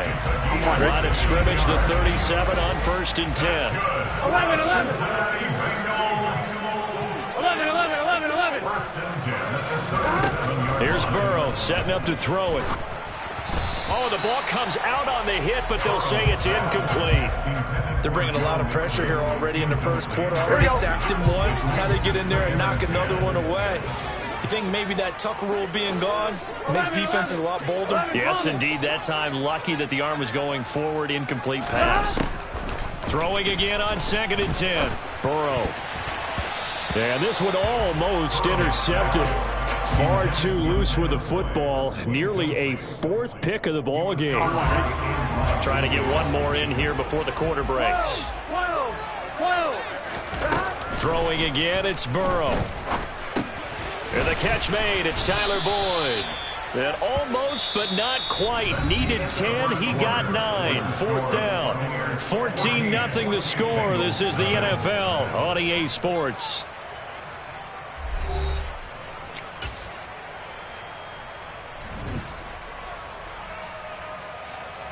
Line of scrimmage, the 37 on 1st and 10. 11, 11. 11. Here's Burrow setting up to throw it. Oh, the ball comes out on the hit, but they'll say it's incomplete. They're bringing a lot of pressure here already in the first quarter. Already sacked him once. How to get in there and knock another one away. You think maybe that Tucker rule being gone makes defenses a lot bolder? Yes, indeed. That time, lucky that the arm was going forward. Incomplete pass. Throwing again on 2nd and 10. Burrow. And this one almost intercepted. Far too loose with the football. Nearly a 4th pick of the ball game. Trying to get one more in here before the quarter breaks. Throwing again, it's Burrow. And the catch made, it's Tyler Boyd. That almost but not quite. Needed 10, he got 9. 4th down. 14-0 the score. This is the NFL on EA Sports.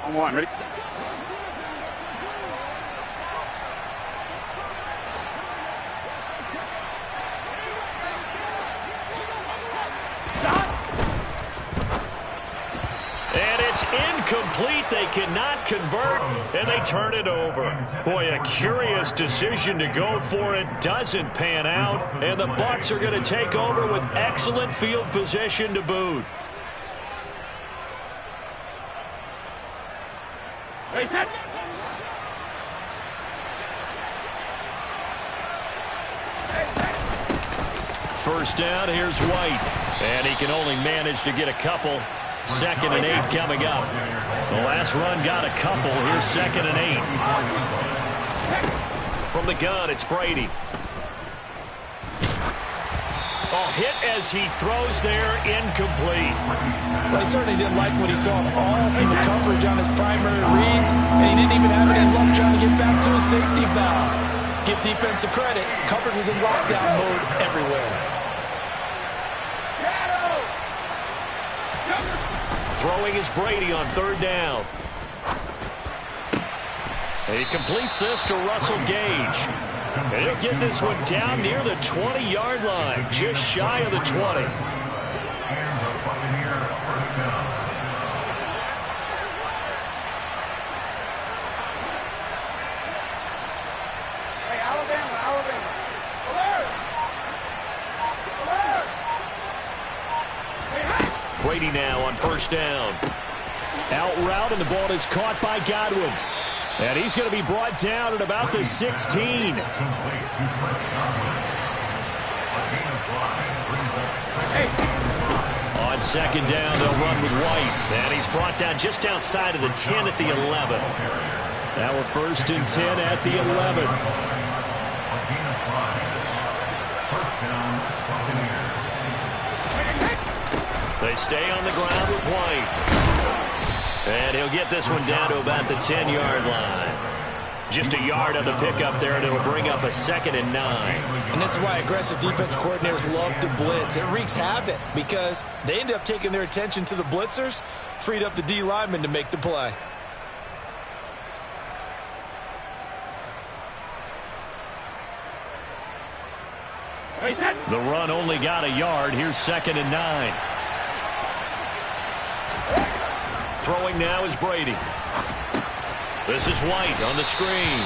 On 1, ready? And it's incomplete. They cannot convert, and they turn it over. Boy, a curious decision to go for it. Doesn't pan out, and the Bucs are going to take over with excellent field position to boot. Hey, set. First down, here's White. And he can only manage to get a couple. 2nd and 8 coming up. The last run got a couple. Here's 2nd and 8. From the gun, it's Brady. Oh, hit as he throws there, incomplete. Well, he certainly didn't like what he saw all from the coverage on his primary reads, and he didn't even have any luck trying to get back to his safety valve. Give defense a credit. Coverage was in lockdown mode everywhere. Throwing is Brady on 3rd down. He completes this to Russell Gage. And he'll get this one down near the 20-yard line, just shy of the 20. Hey, Alabama. Alert! Brady now on 1st down. Out route, and the ball is caught by Godwin. And he's going to be brought down at about the 16. On 2nd down, they'll run with White. And he's brought down just outside of the 10 at the 11. Now we're 1st and 10 at the 11. They stay on the ground with White. And he'll get this one down to about the 10-yard line. Just a yard on the pickup there, and it'll bring up a 2nd and 9. And this is why aggressive defense coordinators love to blitz. It wreaks havoc because they end up taking their attention to the blitzers, freed up the D lineman to make the play. The run only got a yard. Here's 2nd and 9. Throwing now is Brady. This is White on the screen.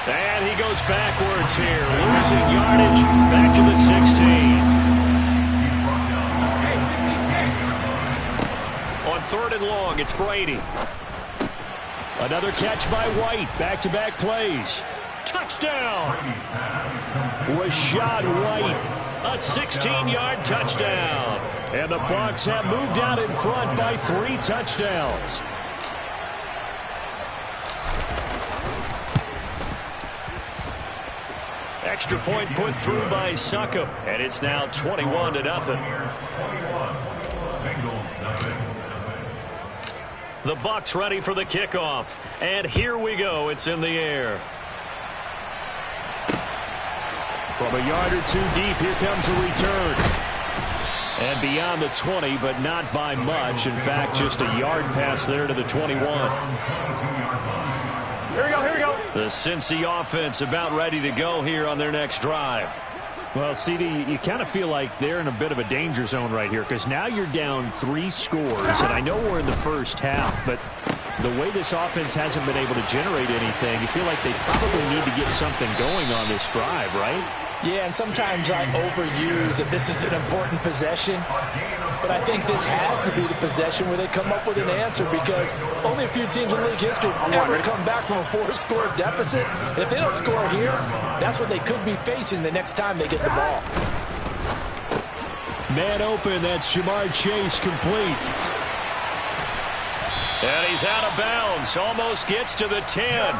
And he goes backwards here, losing yardage back to the 16. On 3rd and long, it's Brady. Another catch by White. Back-to-back plays. Touchdown! Rashad White. A 16-yard touchdown. And the Bucs have moved out in front by 3 touchdowns. Extra point put through by Succop. And it's now 21-0. The Bucs ready for the kickoff. And here we go. It's in the air. From a yard or 2 deep, here comes a return. And beyond the 20, but not by much. In fact, just a yard pass there to the 21. Here we go, here we go. The Cincy offense about ready to go here on their next drive. Well, CD, you kind of feel like they're in a bit of a danger zone right here because now you're down 3 scores, and I know we're in the first half, but the way this offense hasn't been able to generate anything, you feel like they probably need to get something going on this drive, right? Yeah, and sometimes I overuse that this is an important possession, but I think this has to be the possession where they come up with an answer because only a few teams in league history ever come back from a 4-score deficit. And if they don't score here, that's what they could be facing the next time they get the ball. Man open, that's Jamar Chase complete. And he's out of bounds, almost gets to the 10.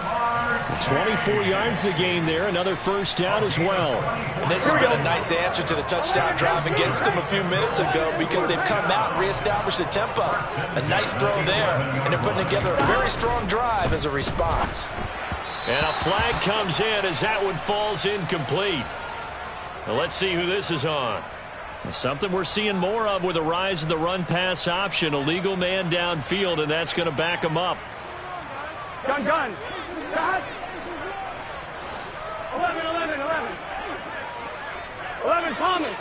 24 yards to gain there, another first down as well. And this has been a nice answer to the touchdown drive against them a few minutes ago because they've come out and reestablished the tempo. A nice throw there, and they're putting together a very strong drive as a response. And a flag comes in as that one falls incomplete. Now let's see who this is on. Something we're seeing more of with the rise of the run-pass option. A legal man downfield, and that's going to back him up. Gun. Gun. 11. 11 Thomas.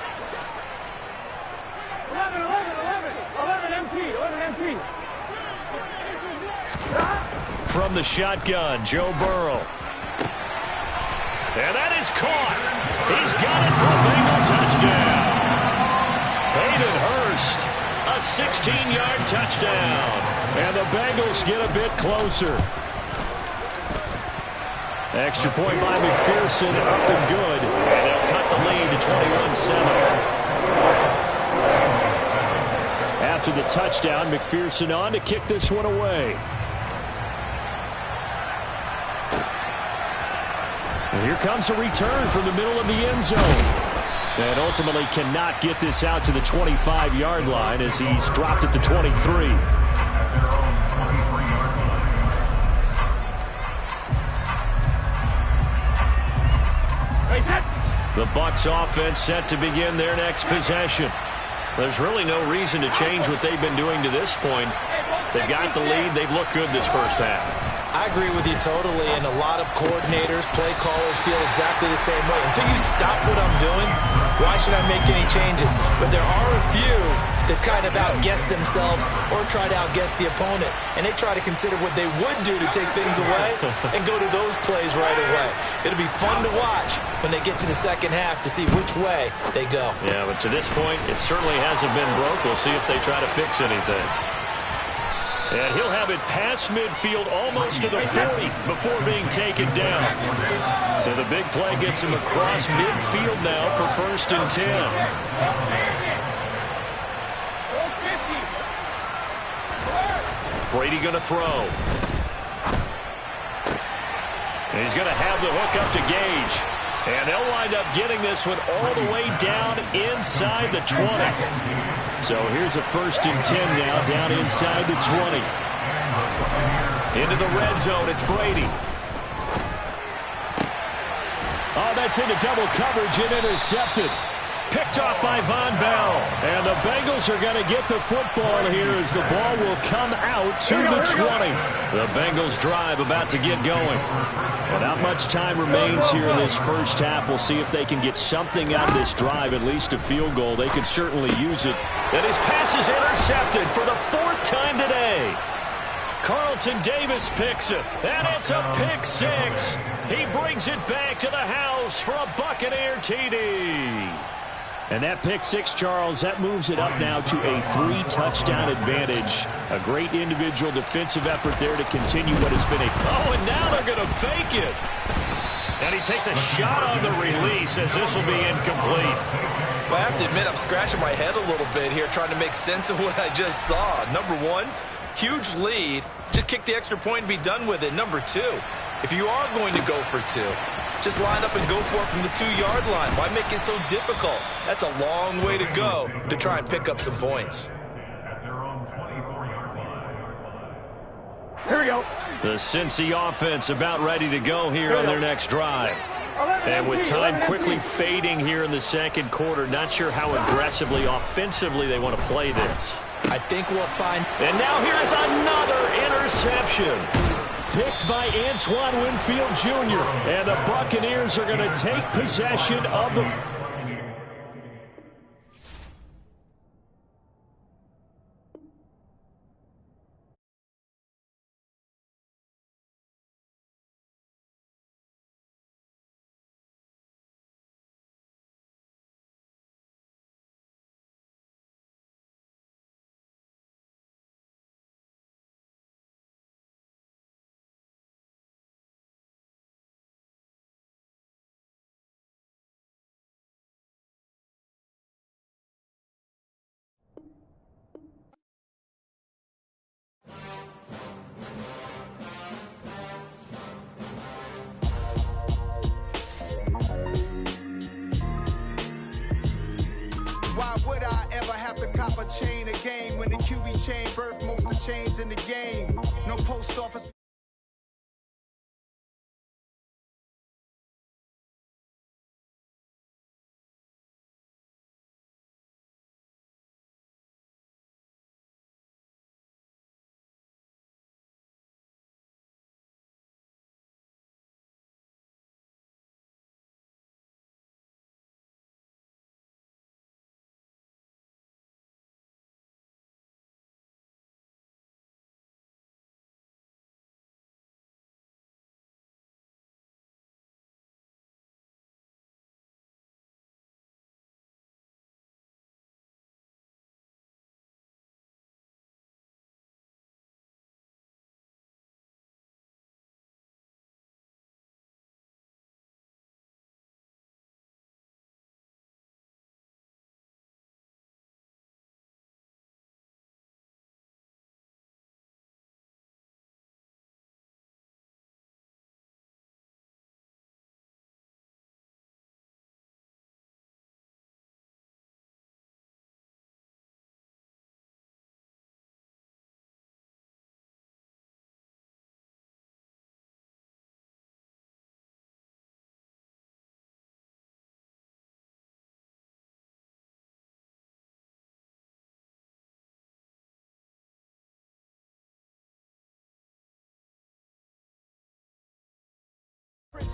11 MT. From the shotgun, Joe Burrow. And that is caught. He's got it for a Bengal touchdown. Hayden Hurst, a 16-yard touchdown. And the Bengals get a bit closer. Extra point by McPherson, up and good. And they'll cut the lead to 21-7. After the touchdown, McPherson on to kick this one away. And here comes a return from the middle of the end zone. And ultimately cannot get this out to the 25-yard line as he's dropped at the 23. The Bucs offense set to begin their next possession. There's really no reason to change what they've been doing to this point. They've got the lead. They've looked good this first half. I agree with you totally, and a lot of coordinators, play callers feel exactly the same way. Until you stop what I'm doing, why should I make any changes? But there are a few that kind of outguess themselves or try to outguess the opponent, and they try to consider what they would do to take things away and go to those plays right away. It'll be fun to watch when they get to the second half to see which way they go. Yeah, but to this point, it certainly hasn't been broke. We'll see if they try to fix anything. And he'll have it past midfield almost to the 40 before being taken down. So the big play gets him across midfield now for 1st and 10. Brady going to throw. And he's going to have the hook up to Gage. And they'll wind up getting this one all the way down inside the 20. So here's a 1st and 10 now down inside the 20. Into the red zone, it's Brady. Oh, that's into double coverage and intercepted. Picked off by Von Bell. And the Bengals are going to get the football here as the ball will come out to the 20. The Bengals drive about to get going. Well, not much time remains here in this first half. We'll see if they can get something out of this drive, at least a field goal. They could certainly use it. And his pass is intercepted for the 4th time today. Carlton Davis picks it, and it's a pick 6. He brings it back to the house for a Buccaneer TD. And that pick 6, Charles, that moves it up now to a 3-touchdown advantage. A great individual defensive effort there to continue what has been a... Oh, and now they're going to fake it. And he takes a shot on the release as this will be incomplete. Well, I have to admit, I'm scratching my head a little bit here trying to make sense of what I just saw. Number 1, huge lead. Just kick the extra point and be done with it. Number 2, if you are going to go for 2, just line up and go for it from the 2-yard line. Why make it so difficult? That's a long way to go to try and pick up some points. Here we go. The Cincy offense about ready to go here on their next drive. And with time quickly fading here in the second quarter, not sure how aggressively, offensively they want to play this. I think we'll find... And now here is another interception. Picked by Antoine Winfield Jr. And the Buccaneers are going to take possession of the... Why would I ever have to cop a chain a game when the QB chain birthed most of the chains in the game? No post office.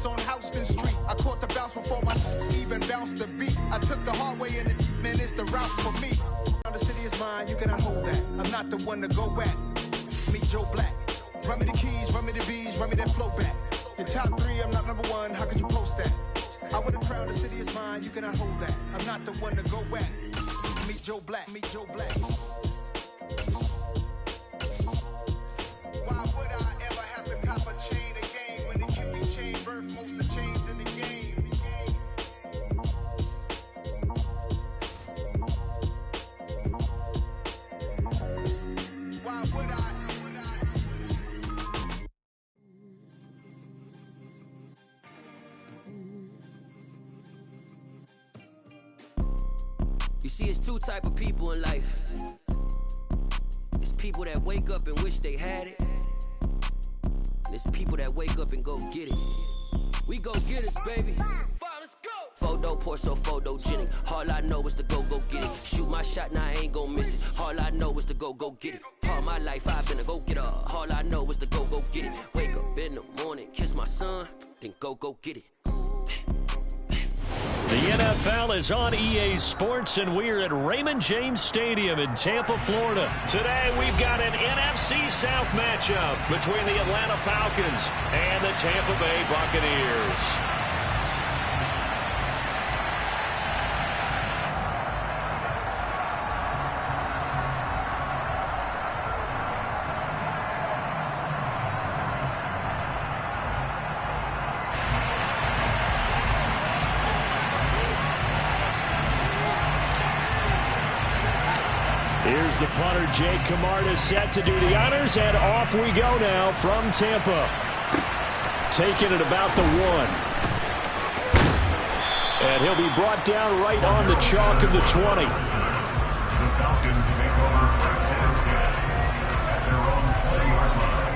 On Houston Street, I caught the bounce before my even bounced the beat. I took the hard way and man, it's the route for me. Now the city is mine, you cannot hold that. I'm not the one to go back. Meet Joe Black. Run me the keys, run me the bees, run me that flow back. Your top 3, I'm not number 1. How could you post that? I would have crowned the city is mine, you cannot hold that. I'm not the one to go back. Meet Joe Black, meet Joe Black. Why would I ever have to cop a chain a game when the QB chain birthed most of the chains in the game? Why would I? You see, it's 2 type of people in life. It's people that wake up and wish they had it, There's people that wake up and go get it. We go get it, baby. Photo poor, so photogenic. All I know is to go get it. Shoot my shot, now I ain't gon' miss it. All I know is to go get it. All my life I've been a go-getter. All I know is to go get it. Wake up in the morning, kiss my son, then go get it. The NFL is on EA Sports, and we're at Raymond James Stadium in Tampa, Florida. Today, we've got an NFC South matchup between the Atlanta Falcons and the Tampa Bay Buccaneers. Here's the punter, Jake Camarda, set to do the honors, and off we go now from Tampa. Taking it about the 1. And he'll be brought down right on the chalk of the 20. The Falcons make over first down catch at their own 20-yard line.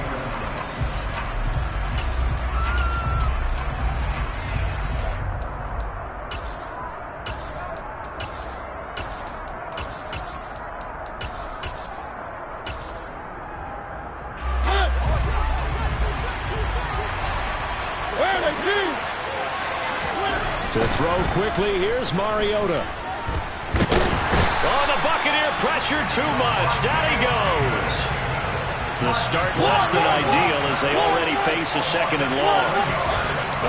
To throw quickly, here's Mariota. Oh, the Buccaneer pressure too much. Down he goes. The start less than ideal as they already face a 2nd and long.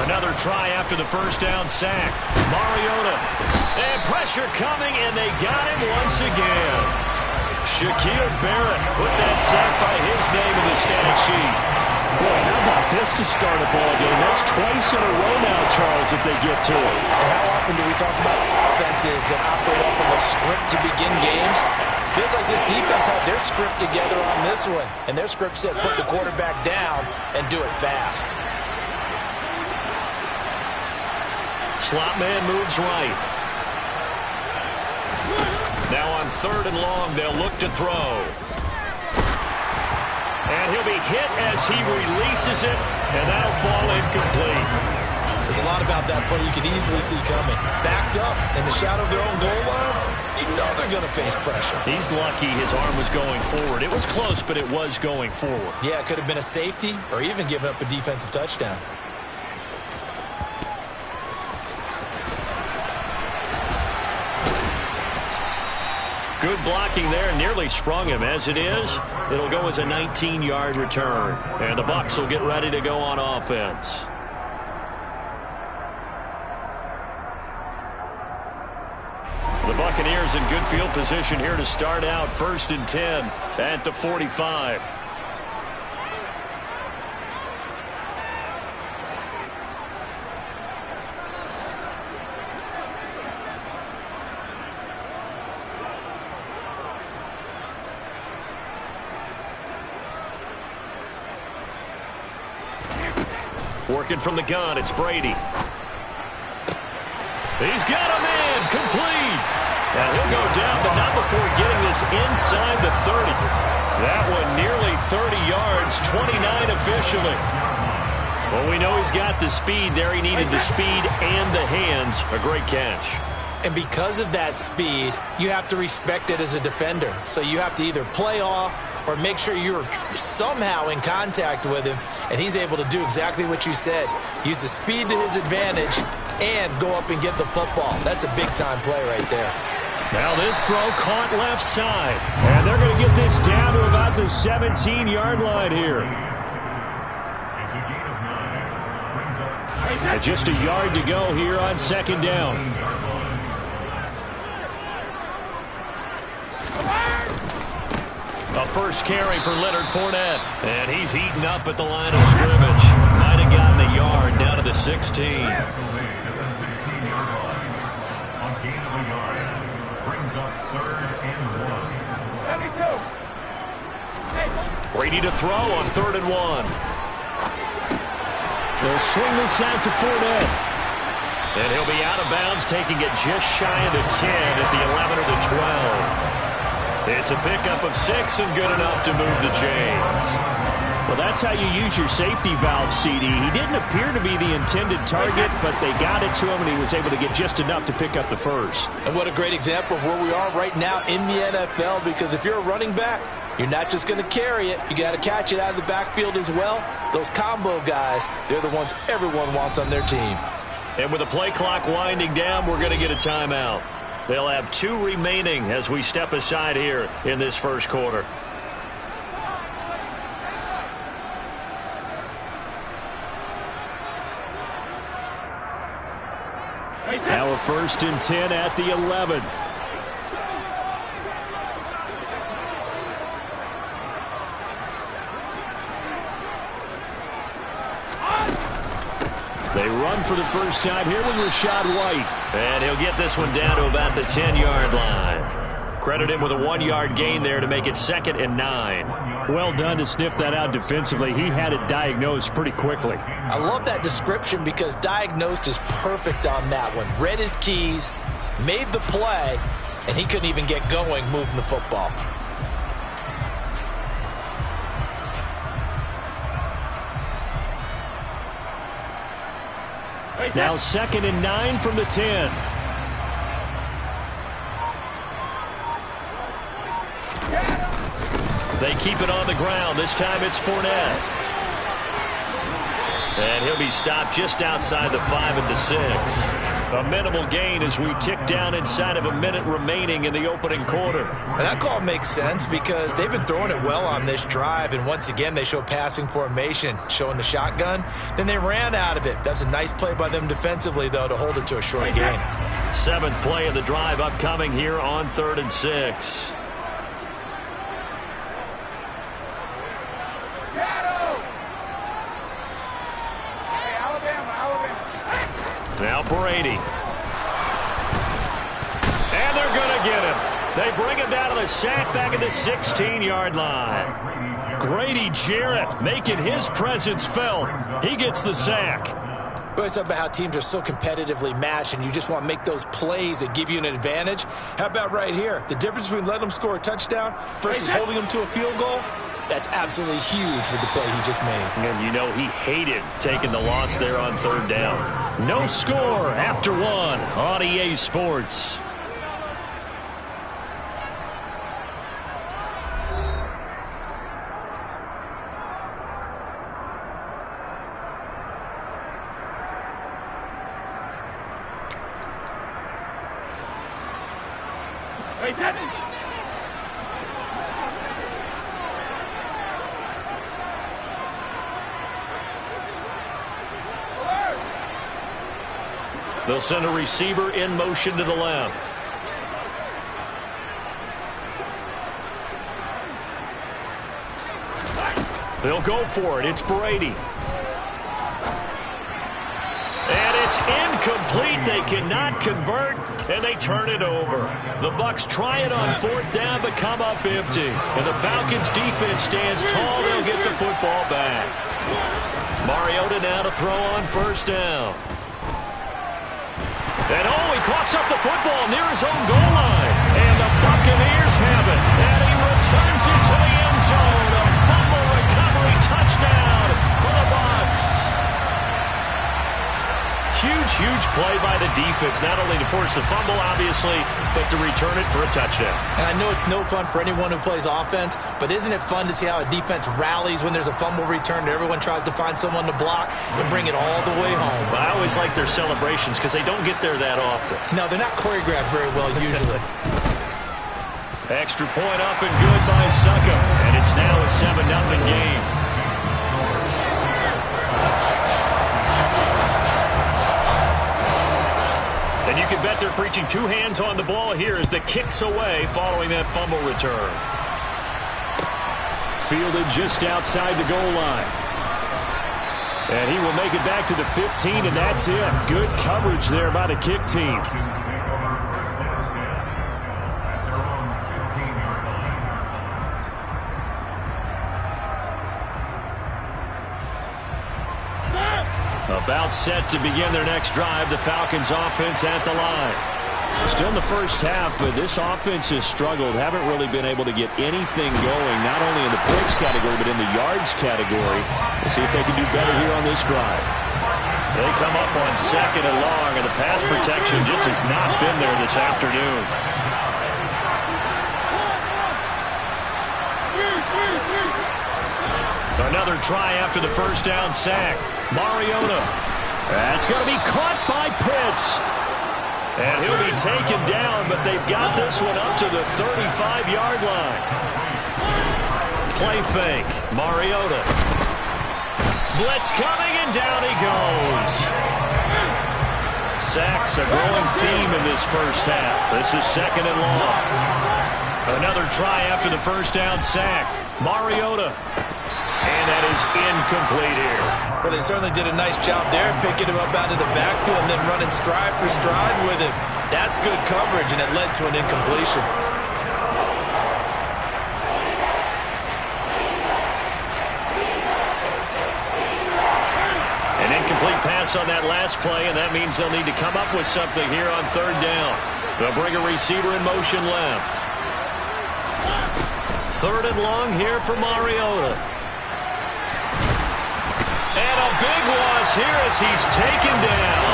Another try after the first down sack. Mariota. And pressure coming, and they got him once again. Shaquille Barrett put that sack by his name in the stat sheet. Boy, how about this to start a ball game? That's twice in a row now, Charles, that they get to it. And how often do we talk about offenses that operate off of a script to begin games? Feels like this defense had their script together on this one. And their script said put the quarterback down and do it fast. Slot man moves right. Now on 3rd and long, they'll look to throw. And he'll be hit as he releases it, and that'll fall incomplete. There's a lot about that play you could easily see coming. Backed up in the shadow of their own goal line, you know they're going to face pressure. He's lucky his arm was going forward. It was close, but it was going forward. Yeah, it could have been a safety or even given up a defensive touchdown. Good blocking there, nearly sprung him. As it is, it'll go as a 19-yard return. And the Bucs will get ready to go on offense. The Buccaneers in good field position here to start out. 1st and 10 at the 45. Working from the gun, it's Brady. He's got a man, complete. And he'll go down, but not before getting this inside the 30. That one nearly 30 yards, 29 officially. Well, we know he's got the speed there. He needed the speed and the hands. A great catch. And because of that speed, you have to respect it as a defender. So you have to either play off or make sure you're somehow in contact with him, and he's able to do exactly what you said. Use the speed to his advantage and go up and get the football. That's a big-time play right there. Now this throw caught left side. And they're going to get this down to about the 17-yard line here. It's a gain of 9. Brings up And just a yard to go here on 2nd down. A first carry for Leonard Fournette. And he's eaten up at the line of scrimmage. Might have gotten a yard down to the 16. Brady to throw on 3rd and 1. They'll swing this out to Fournette. And he'll be out of bounds, taking it just shy of the 10 at the 11 or the 12. It's a pickup of 6 and good enough to move the chains. Well, that's how you use your safety valve, CD. He didn't appear to be the intended target, but they got it to him, and he was able to get just enough to pick up the first. And what a great example of where we are right now in the NFL, because if you're a running back, you're not just going to carry it. You got to catch it out of the backfield as well. Those combo guys, they're the ones everyone wants on their team. And with the play clock winding down, we're going to get a timeout. They'll have 2 remaining as we step aside here in this first quarter. Now a 1st and 10 at the 11. They run for the first time here with Rachaad White. And he'll get this one down to about the 10-yard line. Credit him with a 1-yard gain there to make it 2nd and 9. Well done to sniff that out defensively. He had it diagnosed pretty quickly. I love that description because diagnosed is perfect on that one. Read his keys, made the play, and he couldn't even get going moving the football. Now 2nd and 9 from the 10. They keep it on the ground. This time it's Fournette. And he'll be stopped just outside the 5 at the 6. A minimal gain as we tick down inside of a minute remaining in the opening quarter. And that call makes sense because they've been throwing it well on this drive, and once again they show passing formation, showing the shotgun. Then they ran out of it. That's a nice play by them defensively, though, to hold it to a short gain. 7th play of the drive upcoming here on 3rd and 6. Now Brady. And they're going to get him. They bring him down to the sack back at the 16-yard line. Grady Jarrett making his presence felt. He gets the sack. We always talk about how teams are so competitively matched and you just want to make those plays that give you an advantage. How about right here? The difference between letting them score a touchdown versus holding them to a field goal? That's absolutely huge with the play he just made. And you know he hated taking the loss there on 3rd down. No score after 1 on EA Sports. Hey, Devin! They'll send a receiver in motion to the left. They'll go for it. It's Brady. And it's incomplete. They cannot convert, and they turn it over. The Bucs try it on 4th down, but come up empty. And the Falcons' defense stands tall. They'll get the football back. Mariota now to throw on 1st down. And he coughs up the football near his own goal line. And the Buccaneers have it. And he returns it to the end zone. A fumble recovery touchdown for the Bucs. Huge play by the defense, not only to force the fumble, obviously, but to return it for a touchdown. And I know it's no fun for anyone who plays offense, but isn't it fun to see how a defense rallies when there's a fumble return and everyone tries to find someone to block and bring it all the way home? But I always like their celebrations because they don't get there that often. No, they're not choreographed very well usually. Extra point up and good by Suckham. And it's now a 7-0 game. And you can bet they're preaching 2 hands on the ball here as the kick's away following that fumble return. Fielded just outside the goal line. And he will make it back to the 15, and that's it. Good coverage there by the kick team. About set to begin their next drive. The Falcons offense at the line. Still in the first half, but this offense has struggled. Haven't really been able to get anything going, not only in the points category, but in the yards category. We'll see if they can do better here on this drive. They come up on 2nd and long, and the pass protection just has not been there this afternoon. Another try after the first down sack. Mariota. That's going to be caught by Pitts. And he'll be taken down, but they've got this one up to the 35-yard line. Play fake. Mariota. Blitz coming, and down he goes. Sacks a growing theme in this first half. This is 2nd and long. Another try after the first down sack. Mariota. And that is incomplete here. Well, they certainly did a nice job there, picking him up out of the backfield and then running stride for stride with him. That's good coverage, and it led to an incompletion. An incomplete pass on that last play, and that means they'll need to come up with something here on 3rd down. They'll bring a receiver in motion left. 3rd and long here for Mariota. And a big loss here as he's taken down.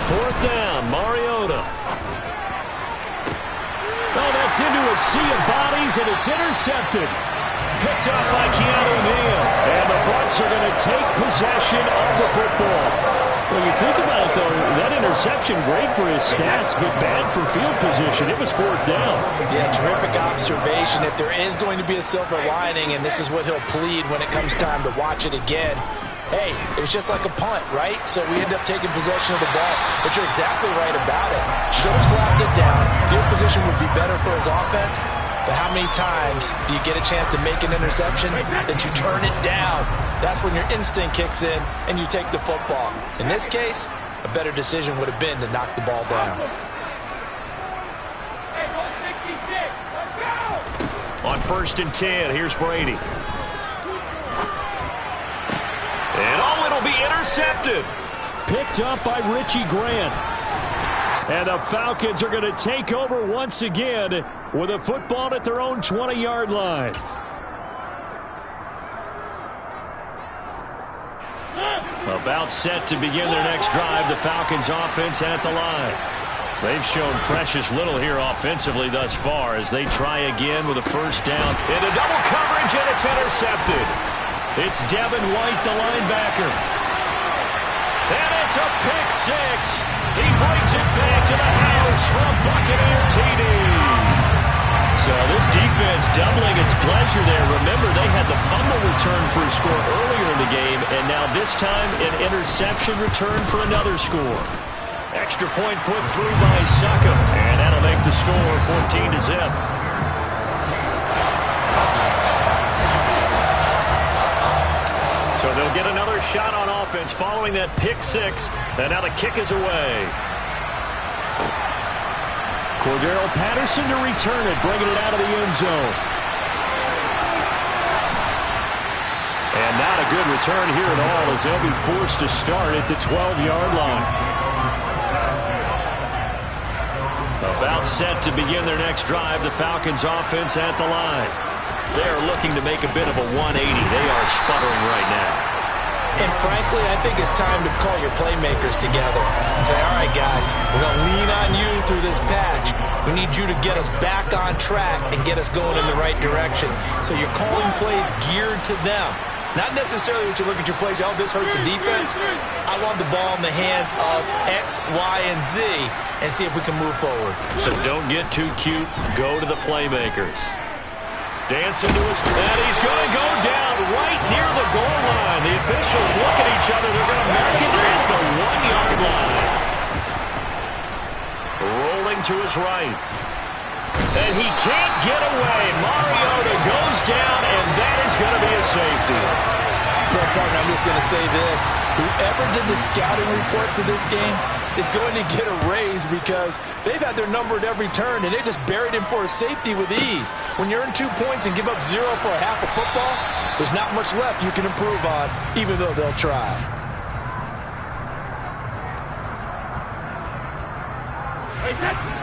4th down, Mariota. Oh, that's into a sea of bodies, and it's intercepted. Picked up by Keanu Neal. And the Bucs are going to take possession of the football. When you think about it, though, that interception, great for his stats, but bad for field position. It was 4th down. Yeah, terrific observation. If there is going to be a silver lining, and this is what he'll plead when it comes time to watch it again, hey, it was just like a punt, right? So we end up taking possession of the ball. But you're exactly right about it. Should have slapped it down. Field position would be better for his offense. But how many times do you get a chance to make an interception that you turn it down? That's when your instinct kicks in and you take the football. In this case, a better decision would have been to knock the ball down. On 1st and 10, here's Brady. And oh, it'll be intercepted. Picked up by Richie Grant. And the Falcons are going to take over once again with a football at their own 20-yard line. About set to begin their next drive, the Falcons offense at the line. They've shown precious little here offensively thus far as they try again with a first down. Into double coverage, and it's intercepted. It's Devin White, the linebacker. And it's a pick six. He brings it back to the house from Buccaneer TD. So this defense doubling its pleasure there. Remember, they had the fumble return for a score earlier in the game, and now this time an interception return for another score. Extra point put through by Succa, and that'll make the score 14-0. So they'll get another shot on offense following that pick six, and now the kick is away. Cordero Patterson to return it, bringing it out of the end zone. And not a good return here at all as they'll be forced to start at the 12-yard line. About set to begin their next drive, the Falcons offense at the line. They're looking to make a bit of a 180. They are sputtering right now. And frankly, I think it's time to call your playmakers together and say, all right, guys, we're going to lean on you through this patch. We need you to get us back on track and get us going in the right direction. So you're calling plays geared to them. Not necessarily what you look at your plays, oh, this hurts the defense. I want the ball in the hands of X, Y, and Z and see if we can move forward. So don't get too cute. Go to the playmakers. Dancing to his, and he's going to go down right near the goal line. The officials look at each other. They're going to mark it at the 1-yard line. Rolling to his right. And he can't get away. Mariota goes down, and that is going to be a safety. Well, partner, I'm just going to say this. Whoever did the scouting report for this game is going to get a raise because they've had their number at every turn, and they just buried him for a safety with ease. When you earn 2 points and give up 0 for a half of football, there's not much left you can improve on, even though they'll try.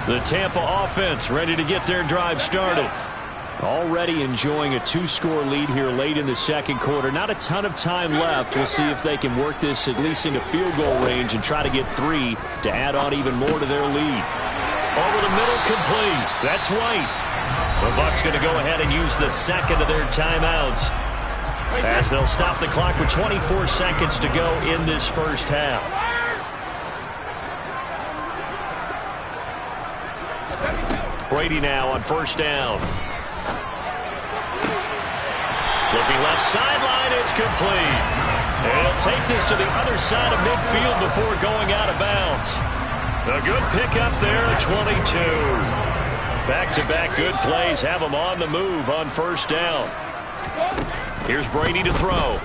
The Tampa offense ready to get their drive started. Already enjoying a 2-score lead here late in the second quarter. Not a ton of time left. We'll see if they can work this at least into field goal range and try to get 3 to add on even more to their lead. Over the middle, complete. That's White. The Bucs going to go ahead and use the second of their timeouts as they'll stop the clock with 24 seconds to go in this first half. Brady now on first down. Looking left sideline, it's complete. And he'll take this to the other side of midfield before going out of bounds. A good pickup there at 22. Back-to-back good plays have him on the move on first down. Here's Brady to throw.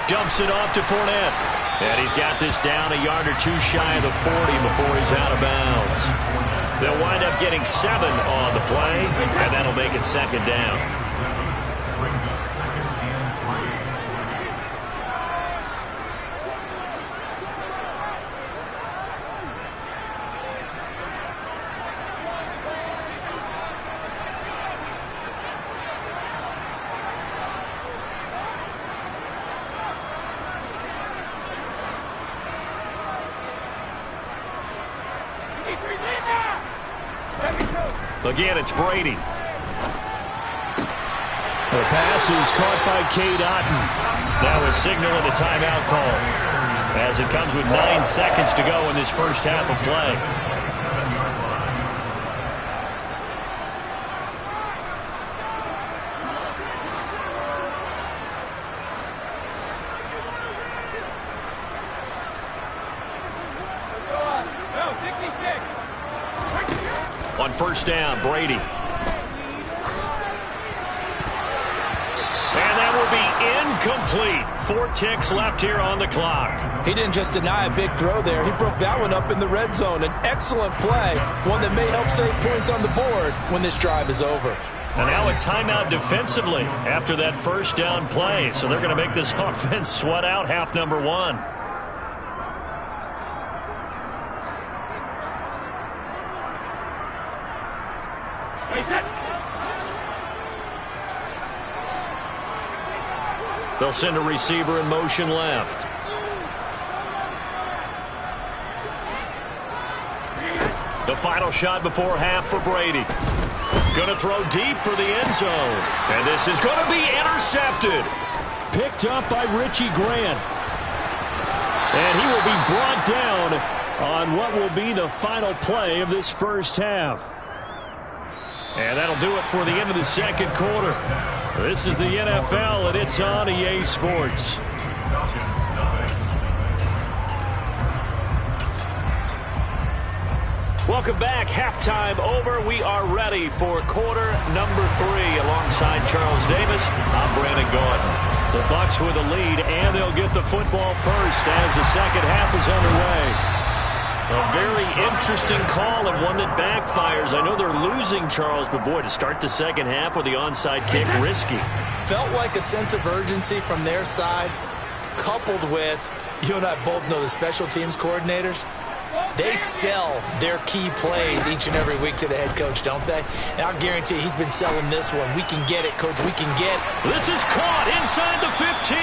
Dumps it off to Fournette. And he's got this down a yard or 2 shy of the 40 before he's out of bounds. They'll wind up getting 7 on the play, and that'll make it second down. Again, it's Brady. The pass is caught by Cade Otton. Now a signal and a timeout call as it comes with 9 seconds to go in this first half of play. On first down, Brady. And that will be incomplete. 4 ticks left here on the clock. He didn't just deny a big throw there. He broke that one up in the red zone. An excellent play, one that may help save points on the board when this drive is over. And now a timeout defensively after that first down play. So they're going to make this offense sweat out half number 1. They'll send a receiver in motion left. The final shot before half for Brady. Going to throw deep for the end zone. And this is going to be intercepted. Picked up by Richie Grant. And he will be brought down on what will be the final play of this first half. And that'll do it for the end of the second quarter. This is the NFL, and it's on EA Sports. Welcome back. Halftime over. We are ready for quarter number 3 alongside Charles Davis. I'm Brandon Gordon. The Bucs with the lead, and they'll get the football first as the second half is underway. A very interesting call and one that backfires. I know they're losing, Charles, but boy, to start the second half with the onside kick, risky. Felt like a sense of urgency from their side, coupled with, you and I both know the special teams coordinators. They sell their key plays each and every week to the head coach, don't they? And I'll guarantee he's been selling this one. We can get it, coach. We can get it. This is caught inside the 15.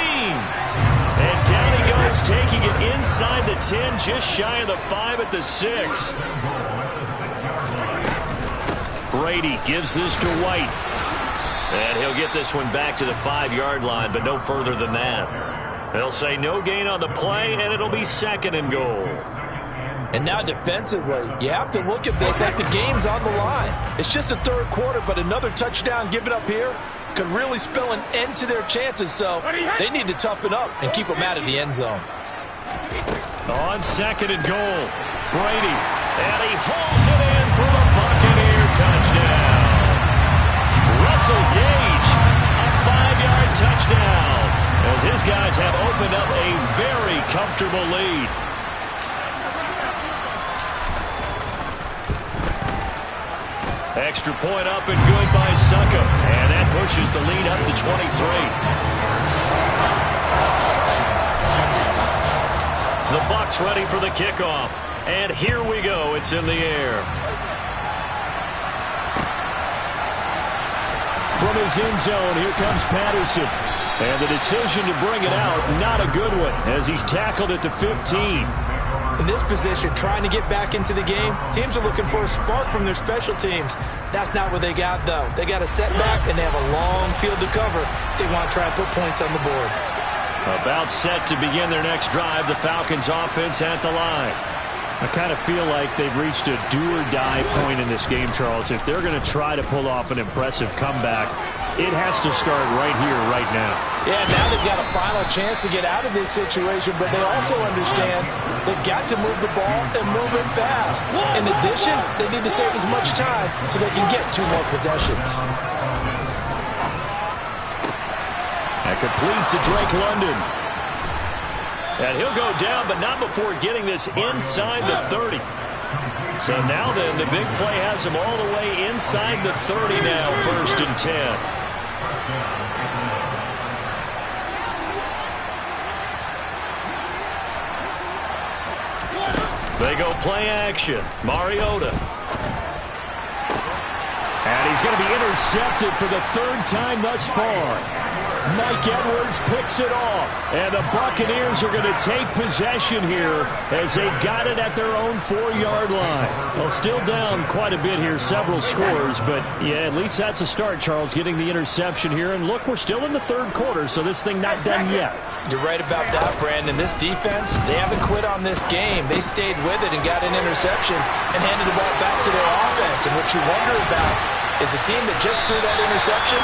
And down he goes, taking it inside the 10, just shy of the 5 at the 6. Brady gives this to White. And he'll get this one back to the 5-yard line, but no further than that. They'll say no gain on the play, and it'll be second and goal. And now defensively, you have to look at this like the game's on the line. It's just the third quarter, but another touchdown given up here could really spell an end to their chances, so they need to toughen up and keep them out of the end zone. On second and goal, Brady, and he hauls it in for the Buccaneer touchdown. Russell Gage, a 5-yard touchdown, as comfortable lead. Extra point up and good by Suckup. And that pushes the lead up to 23. The Bucs ready for the kickoff. And here we go. It's in the air. From his end zone, here comes Patterson. And the decision to bring it out, not a good one, as he's tackled at the 15. In this position, trying to get back into the game, teams are looking for a spark from their special teams. That's not what they got, though. They got a setback, and they have a long field to cover if they want to try and put points on the board. About set to begin their next drive, the Falcons offense at the line. I kind of feel like they've reached a do-or-die point in this game, Charles. If they're going to try to pull off an impressive comeback, it has to start right here, right now. Yeah, now they've got a final chance to get out of this situation, but they also understand they've got to move the ball and move it fast. In addition, they need to save as much time so they can get 2 more possessions. That complete to Drake London. And he'll go down, but not before getting this inside the 30. So now then, the big play has him all the way inside the 30 now, 1st and 10. They go play action. Mariota. And he's going to be intercepted for the 3rd time thus far. Mike Edwards picks it off. And the Buccaneers are going to take possession here as they've got it at their own 4-yard line. Well, still down quite a bit here, several scores. But, yeah, at least that's a start, Charles, getting the interception here. And, look, we're still in the 3rd quarter, so this thing not done yet. You're right about that, Brandon. This defense, they haven't quit on this game. They stayed with it and got an interception and handed the ball back to their offense. And what you wonder about is the team that just threw that interception,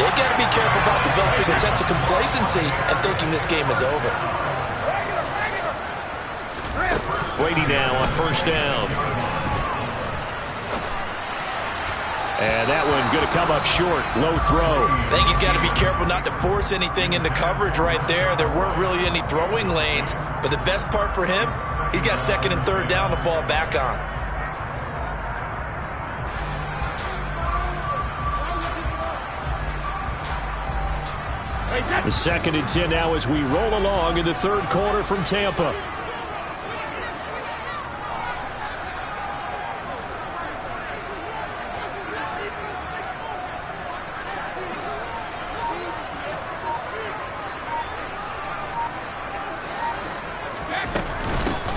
they've got to be careful about developing a sense of complacency and thinking this game is over. Brady now on 1st down. And that one going to come up short. Low throw. I think he's got to be careful not to force anything into coverage right there. There weren't really any throwing lanes. But the best part for him, he's got 2nd and 3rd down to fall back on. The 2nd and 10 now as we roll along in the 3rd quarter from Tampa.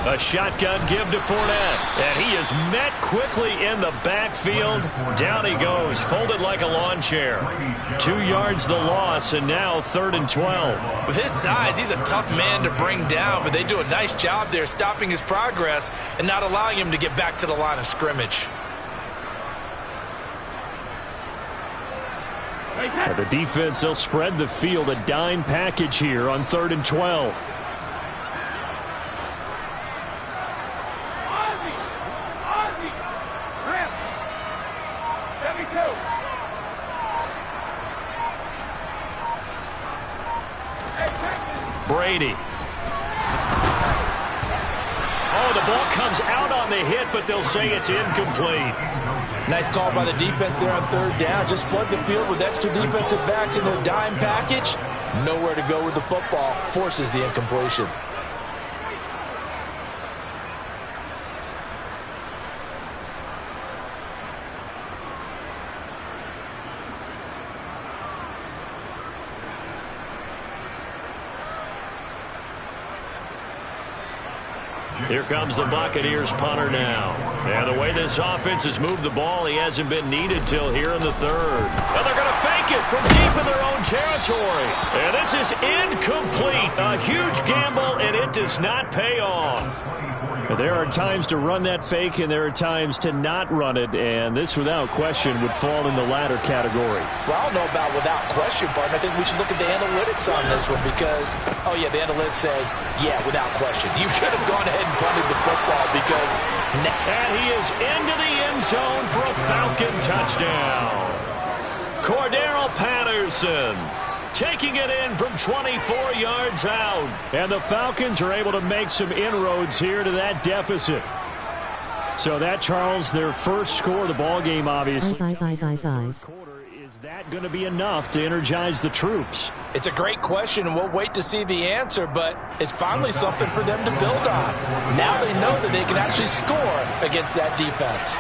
A shotgun give to Fournette, and he is met quickly in the backfield. Down he goes, folded like a lawn chair. 2 yards the loss, and now 3rd and 12. With his size, he's a tough man to bring down, but they do a nice job there stopping his progress and not allowing him to get back to the line of scrimmage. The defense, they'll spread the field, a dime package here on 3rd and 12. Brady. Oh, the ball comes out on the hit, but they'll say it's incomplete. Nice call by the defense there on 3rd down. Just flood the field with extra defensive backs in their dime package. Nowhere to go with the football. Forces the incompletion. Here comes the Buccaneers punter now. And the way this offense has moved the ball, he hasn't been needed till here in the 3rd. And they're going to fake it from deep in their own territory. And this is incomplete. A huge gamble, and it does not pay off. There are times to run that fake, and there are times to not run it, and this, without question, would fall in the latter category. Well, I don't know about without question, partner. I think we should look at the analytics on this one because, oh, yeah, the analytics say, yeah, without question. You should have gone ahead and punted the football because... And he is into the end zone for a Falcon touchdown. Cordero Patterson taking it in from 24 yards out. And the Falcons are able to make some inroads here to that deficit. So that, Charles, their first score of the ball game, obviously. Is that going to be enough to energize the troops? It's a great question, and we'll wait to see the answer, but it's finally something for them to build on. Now they know that they can actually score against that defense.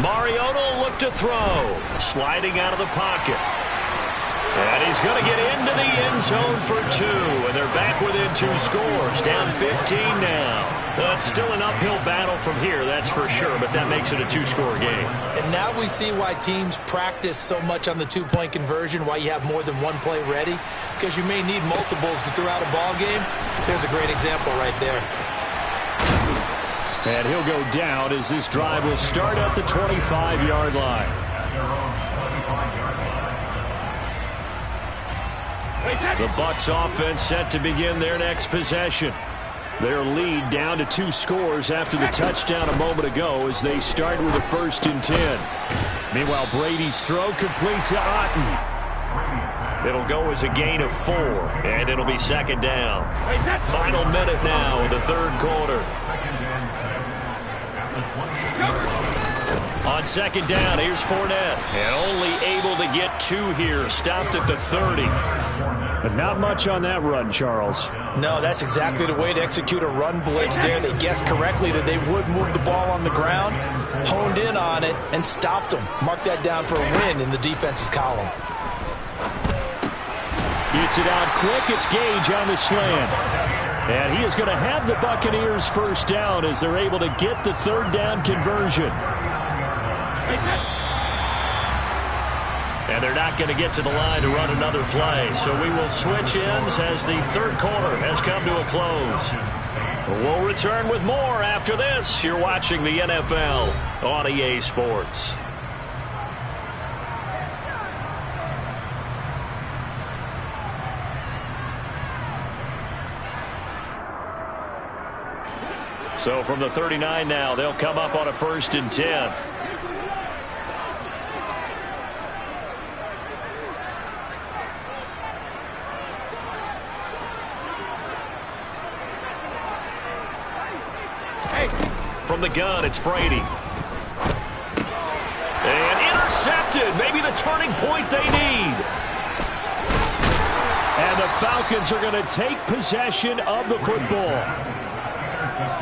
Mariota will look to throw. Sliding out of the pocket. And he's going to get into the end zone for 2. And they're back within 2 scores. Down 15 now. It's still an uphill battle from here, that's for sure. But that makes it a 2-score game. And now we see why teams practice so much on the 2-point conversion, why you have more than one play ready. Because you may need multiples to throw out a ball game. There's a great example right there. And he'll go down as this drive will start at the 25-yard line. The Bucs offense set to begin their next possession. Their lead down to 2 scores after the touchdown a moment ago as they start with a 1st and 10. Meanwhile, Brady's throw complete to Otten. It'll go as a gain of 4, and it'll be 2nd down. Final minute now in the 3rd quarter. On 2nd down, here's Fournette. And only able to get 2 here. Stopped at the 30. But not much on that run, Charles. No, that's exactly the way to execute a run blitz there. They guessed correctly that they would move the ball on the ground, honed in on it, and stopped them. Mark that down for a win in the defense's column. Gets it out quick. It's Gage on the slant. And he is going to have the Buccaneers 1st down as they're able to get the 3rd down conversion. And they're not going to get to the line to run another play. So we will switch ends as the 3rd quarter has come to a close. We'll return with more after this. You're watching the NFL on EA Sports. So from the 39 now, they'll come up on a 1st and 10. From the gun, it's Brady. And intercepted. Maybe the turning point they need. And the Falcons are going to take possession of the football.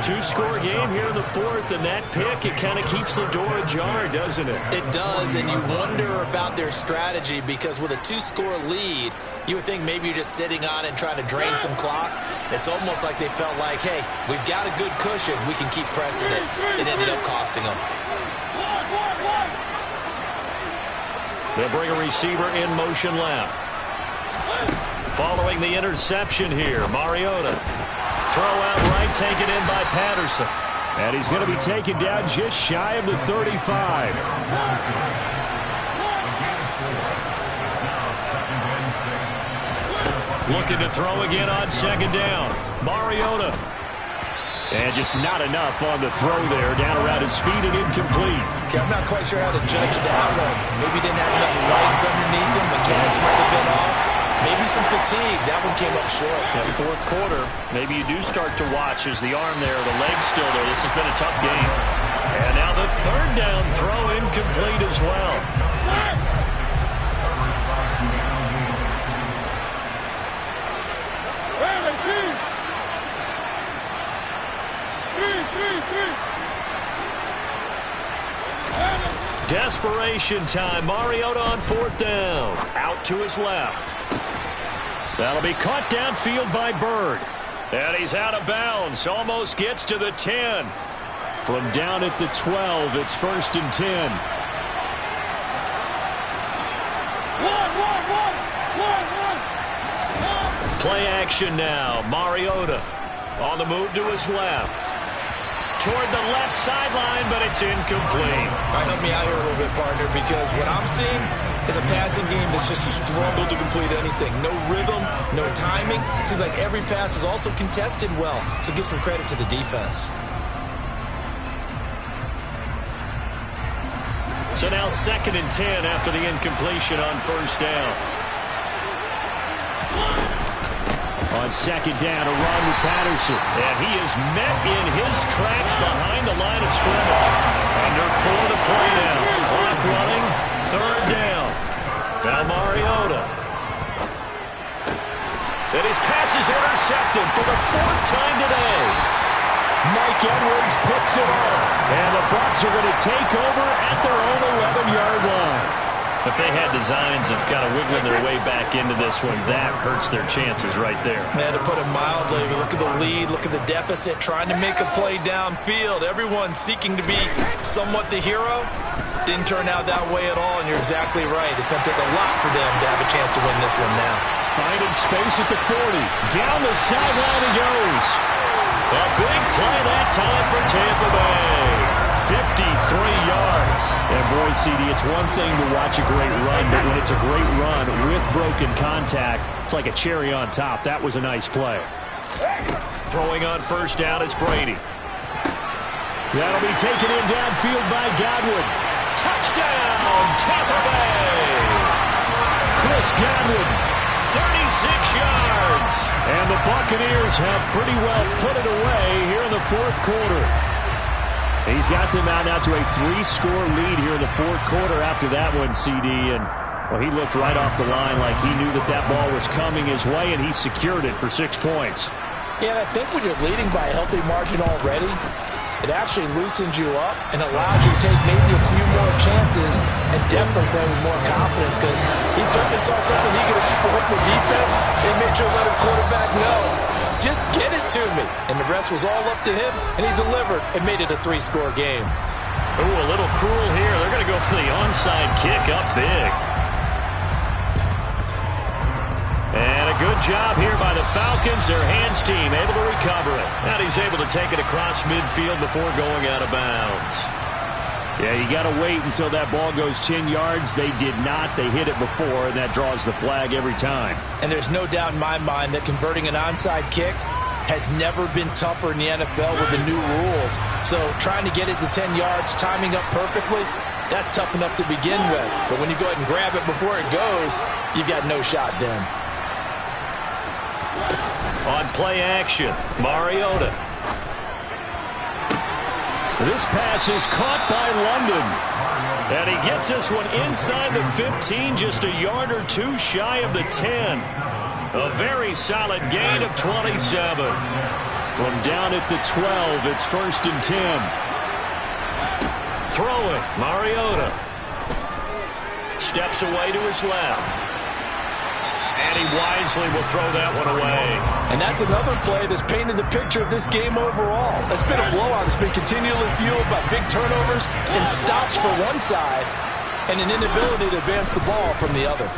2-score game here in the 4th, and that pick, it kind of keeps the door ajar, doesn't it? It does, and you wonder about their strategy because with a 2-score lead, you would think maybe you're just sitting on it and trying to drain some clock. It's almost like they felt like, hey, we've got a good cushion. We can keep pressing it. It ended up costing them. They'll bring a receiver in motion left. Following the interception here, Mariota. Throw out right, taken in by Patterson. And he's going to be taken down just shy of the 35. Looking to throw again on 2nd down. Mariota. And just not enough on the throw there. Down around his feet and incomplete. Okay, I'm not quite sure how to judge that one. Maybe didn't have enough legs underneath him. Mechanics might have been off. Maybe some fatigue. That one came up short. That 4th quarter, maybe you do start to watch as the arm there, the leg's still there. This has been a tough game. And now the 3rd down throw incomplete as well. Desperation time. Mariota on 4th down. Out to his left. That'll be caught downfield by Bird. And he's out of bounds. Almost gets to the 10. From down at the 12, it's 1st and 10. Play action now. Mariota on the move to his left. Toward the left sideline, but it's incomplete. All right, help me out here a little bit, partner, because what I'm seeing is a passing game that's just struggled to complete anything. No rhythm, no timing. Seems like every pass is also contested well, so give some credit to the defense. So now 2nd and 10 after the incompletion on first down. On 2nd down, a run with Patterson. And he is met in his tracks behind the line of scrimmage. Under 4 to play now. Clock running, 3rd down. Now Mariota. And his pass is intercepted for the 4th time today. Mike Edwards picks it off. And the Bucs are going to take over at their own 11-yard line. If they had designs of kind of wiggling their way back into this one, that hurts their chances right there. And to put it mildly, look at the lead, look at the deficit, trying to make a play downfield. Everyone seeking to be somewhat the hero. Didn't turn out that way at all, and you're exactly right. It's going to take a lot for them to have a chance to win this one now. Finding space at the 40. Down the sideline he goes. A big play that time for Tampa Bay. 53 yards. And boy, CD, it's one thing to watch a great run, but when it's a great run with broken contact, it's like a cherry on top. That was a nice play. Throwing on first down is Brady. That'll be taken in downfield by Godwin. Touchdown, Tampa Bay. Chris Godwin, 36 yards. And the Buccaneers have pretty well put it away here in the 4th quarter. He's got them out now to a 3-score lead here in the 4th quarter after that one, CD. And, well, he looked right off the line like he knew that that ball was coming his way, and he secured it for 6 points. Yeah, and I think when you're leading by a healthy margin already, it actually loosens you up and allows you to take maybe a few more chances and definitely play with more confidence because he certainly saw something he could exploit in the defense and made sure to let his quarterback know, just get it to me. And the rest was all up to him, and he delivered and made it a 3-score game. Ooh, a little cruel here. They're going to go for the onside kick up big. And a good job here by the Falcons. Their hands team able to recover it. And he's able to take it across midfield before going out of bounds. Yeah, you got to wait until that ball goes 10 yards. They did not. They hit it before, and that draws the flag every time. And there's no doubt in my mind that converting an onside kick has never been tougher in the NFL with the new rules. So trying to get it to 10 yards, timing up perfectly, that's tough enough to begin with. But when you go ahead and grab it before it goes, you've got no shot then. On play action, Mariota. This pass is caught by London. And he gets this one inside the 15, just a yard or two shy of the 10. A very solid gain of 27. From down at the 12, it's 1st and 10. Throwing, Mariota. Steps away to his left. And he wisely will throw that one away. And that's another play that's painted the picture of this game overall. It's been a blowout. It's been continually fueled by big turnovers and stops for one side and an inability to advance the ball from the other.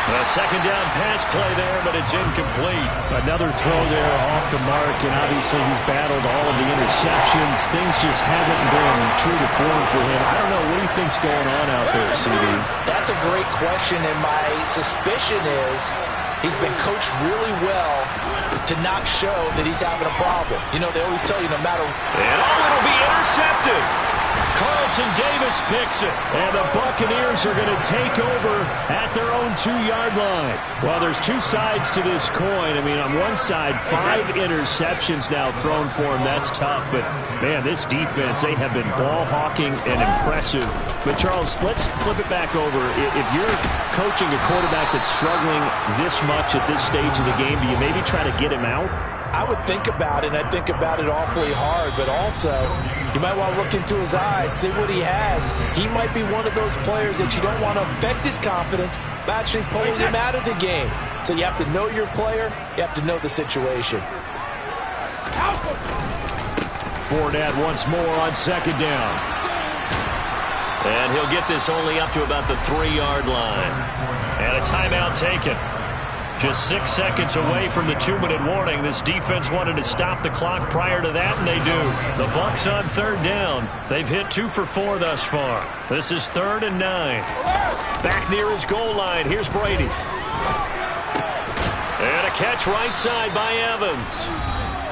A 2nd down pass play there, but it's incomplete. Another throw there off the mark, and obviously he's battled all of the interceptions. Things just haven't been true to form for him. I don't know. What do you think's going on out there, CD? That's a great question, and my suspicion is he's been coached really well to not show that he's having a problem. You know, they always tell you no matter... And it'll be intercepted. Carlton Davis picks it. And the Buccaneers are going to take over at their own 2-yard line. Well, there's two sides to this coin. I mean, on one side, 5 interceptions now thrown for him. That's tough. But, man, this defense, they have been ball hawking and impressive. But, Charles, let's flip it back over. If you're coaching a quarterback that's struggling this much at this stage of the game, do you maybe try to get him out? I would think about it, and I think about it awfully hard, but also you might want to look into his eyes, see what he has. He might be one of those players that you don't want to affect his confidence by actually pulling him out of the game. So you have to know your player, you have to know the situation. Fournette once more on 2nd down. And he'll get this only up to about the 3-yard line. And a timeout taken. Just 6 seconds away from the 2-minute warning. This defense wanted to stop the clock prior to that, and they do. The Bucs on 3rd down. They've hit 2 for 4 thus far. This is 3rd and 9. Back near his goal line. Here's Brady. And a catch right side by Evans.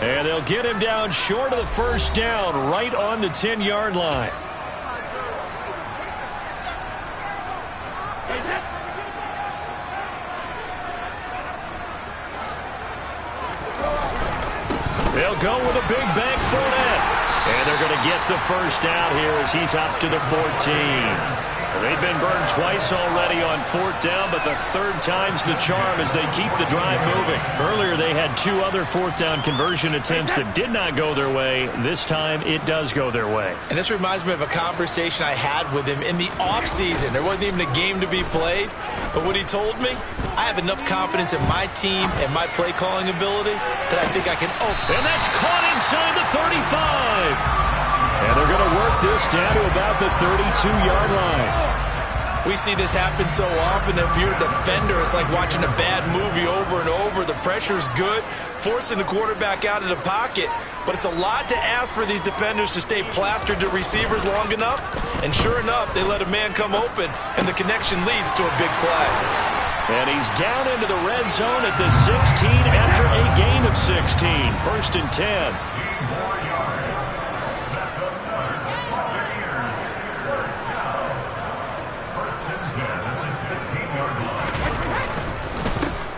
And they'll get him down short of the 1st down, right on the 10-yard line. They'll go with a big bank Fournette. And they're going to get the first down here as he's up to the 14. They've been burned twice already on fourth down, but the third time's the charm as they keep the drive moving. Earlier, they had 2 other fourth down conversion attempts that did not go their way. This time, it does go their way. And this reminds me of a conversation I had with him in the offseason. There wasn't even a game to be played, but what he told me, I have enough confidence in my team and my play-calling ability that I think I can open. And that's caught inside the 35. And they're going to work this down to about the 32-yard line. We see this happen so often. If you're a defender, it's like watching a bad movie over and over. The pressure's good, forcing the quarterback out of the pocket. But it's a lot to ask for these defenders to stay plastered to receivers long enough. And sure enough, they let a man come open, and the connection leads to a big play. And he's down into the red zone at the 16 after a gain of 16. 1st and 10.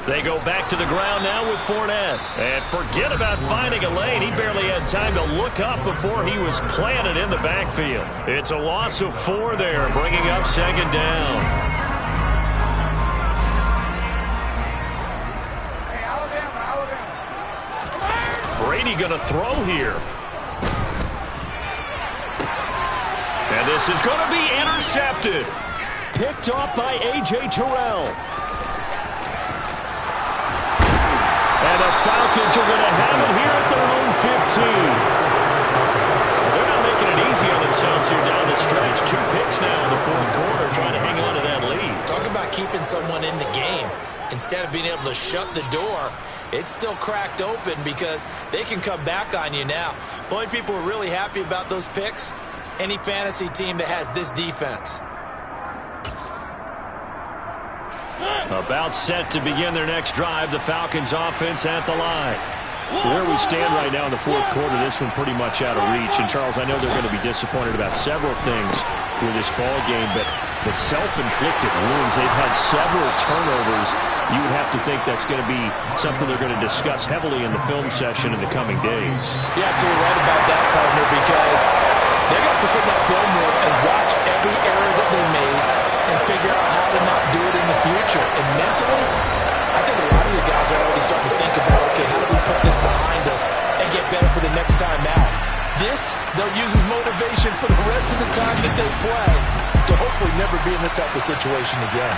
They go back to the ground now with Fournette. And forget about finding a lane. He barely had time to look up before he was planted in the backfield. It's a loss of 4 there, bringing up 2nd down. Brady going to throw here. And this is going to be intercepted. Picked off by A.J. Terrell. And the Falcons are going to have it here at their own 15. They're not making it easy on themselves here down the stretch. 2 picks now in the 4th quarter, trying to hang on to that lead. Talk about keeping someone in the game. Instead of being able to shut the door, it's still cracked open because they can come back on you now. The only people who are really happy about those picks, any fantasy team that has this defense. About set to begin their next drive, the Falcons offense at the line. Where we stand right now in the 4th quarter, this one pretty much out of reach. And, Charles, I know they're going to be disappointed about several things with this ball game, but the self-inflicted wounds, they've had several turnovers. You would have to think that's going to be something they're going to discuss heavily in the film session in the coming days. You're absolutely right about that, partner, because they're going to have to sit in that film room and watch every error that they made and figure out how to not do it in the future. And mentally, I think a lot of the guys are already starting to think about, okay, how do we put this behind us and get better for the next time out? This, they'll use as motivation for the rest of the time that they play to hopefully never be in this type of situation again.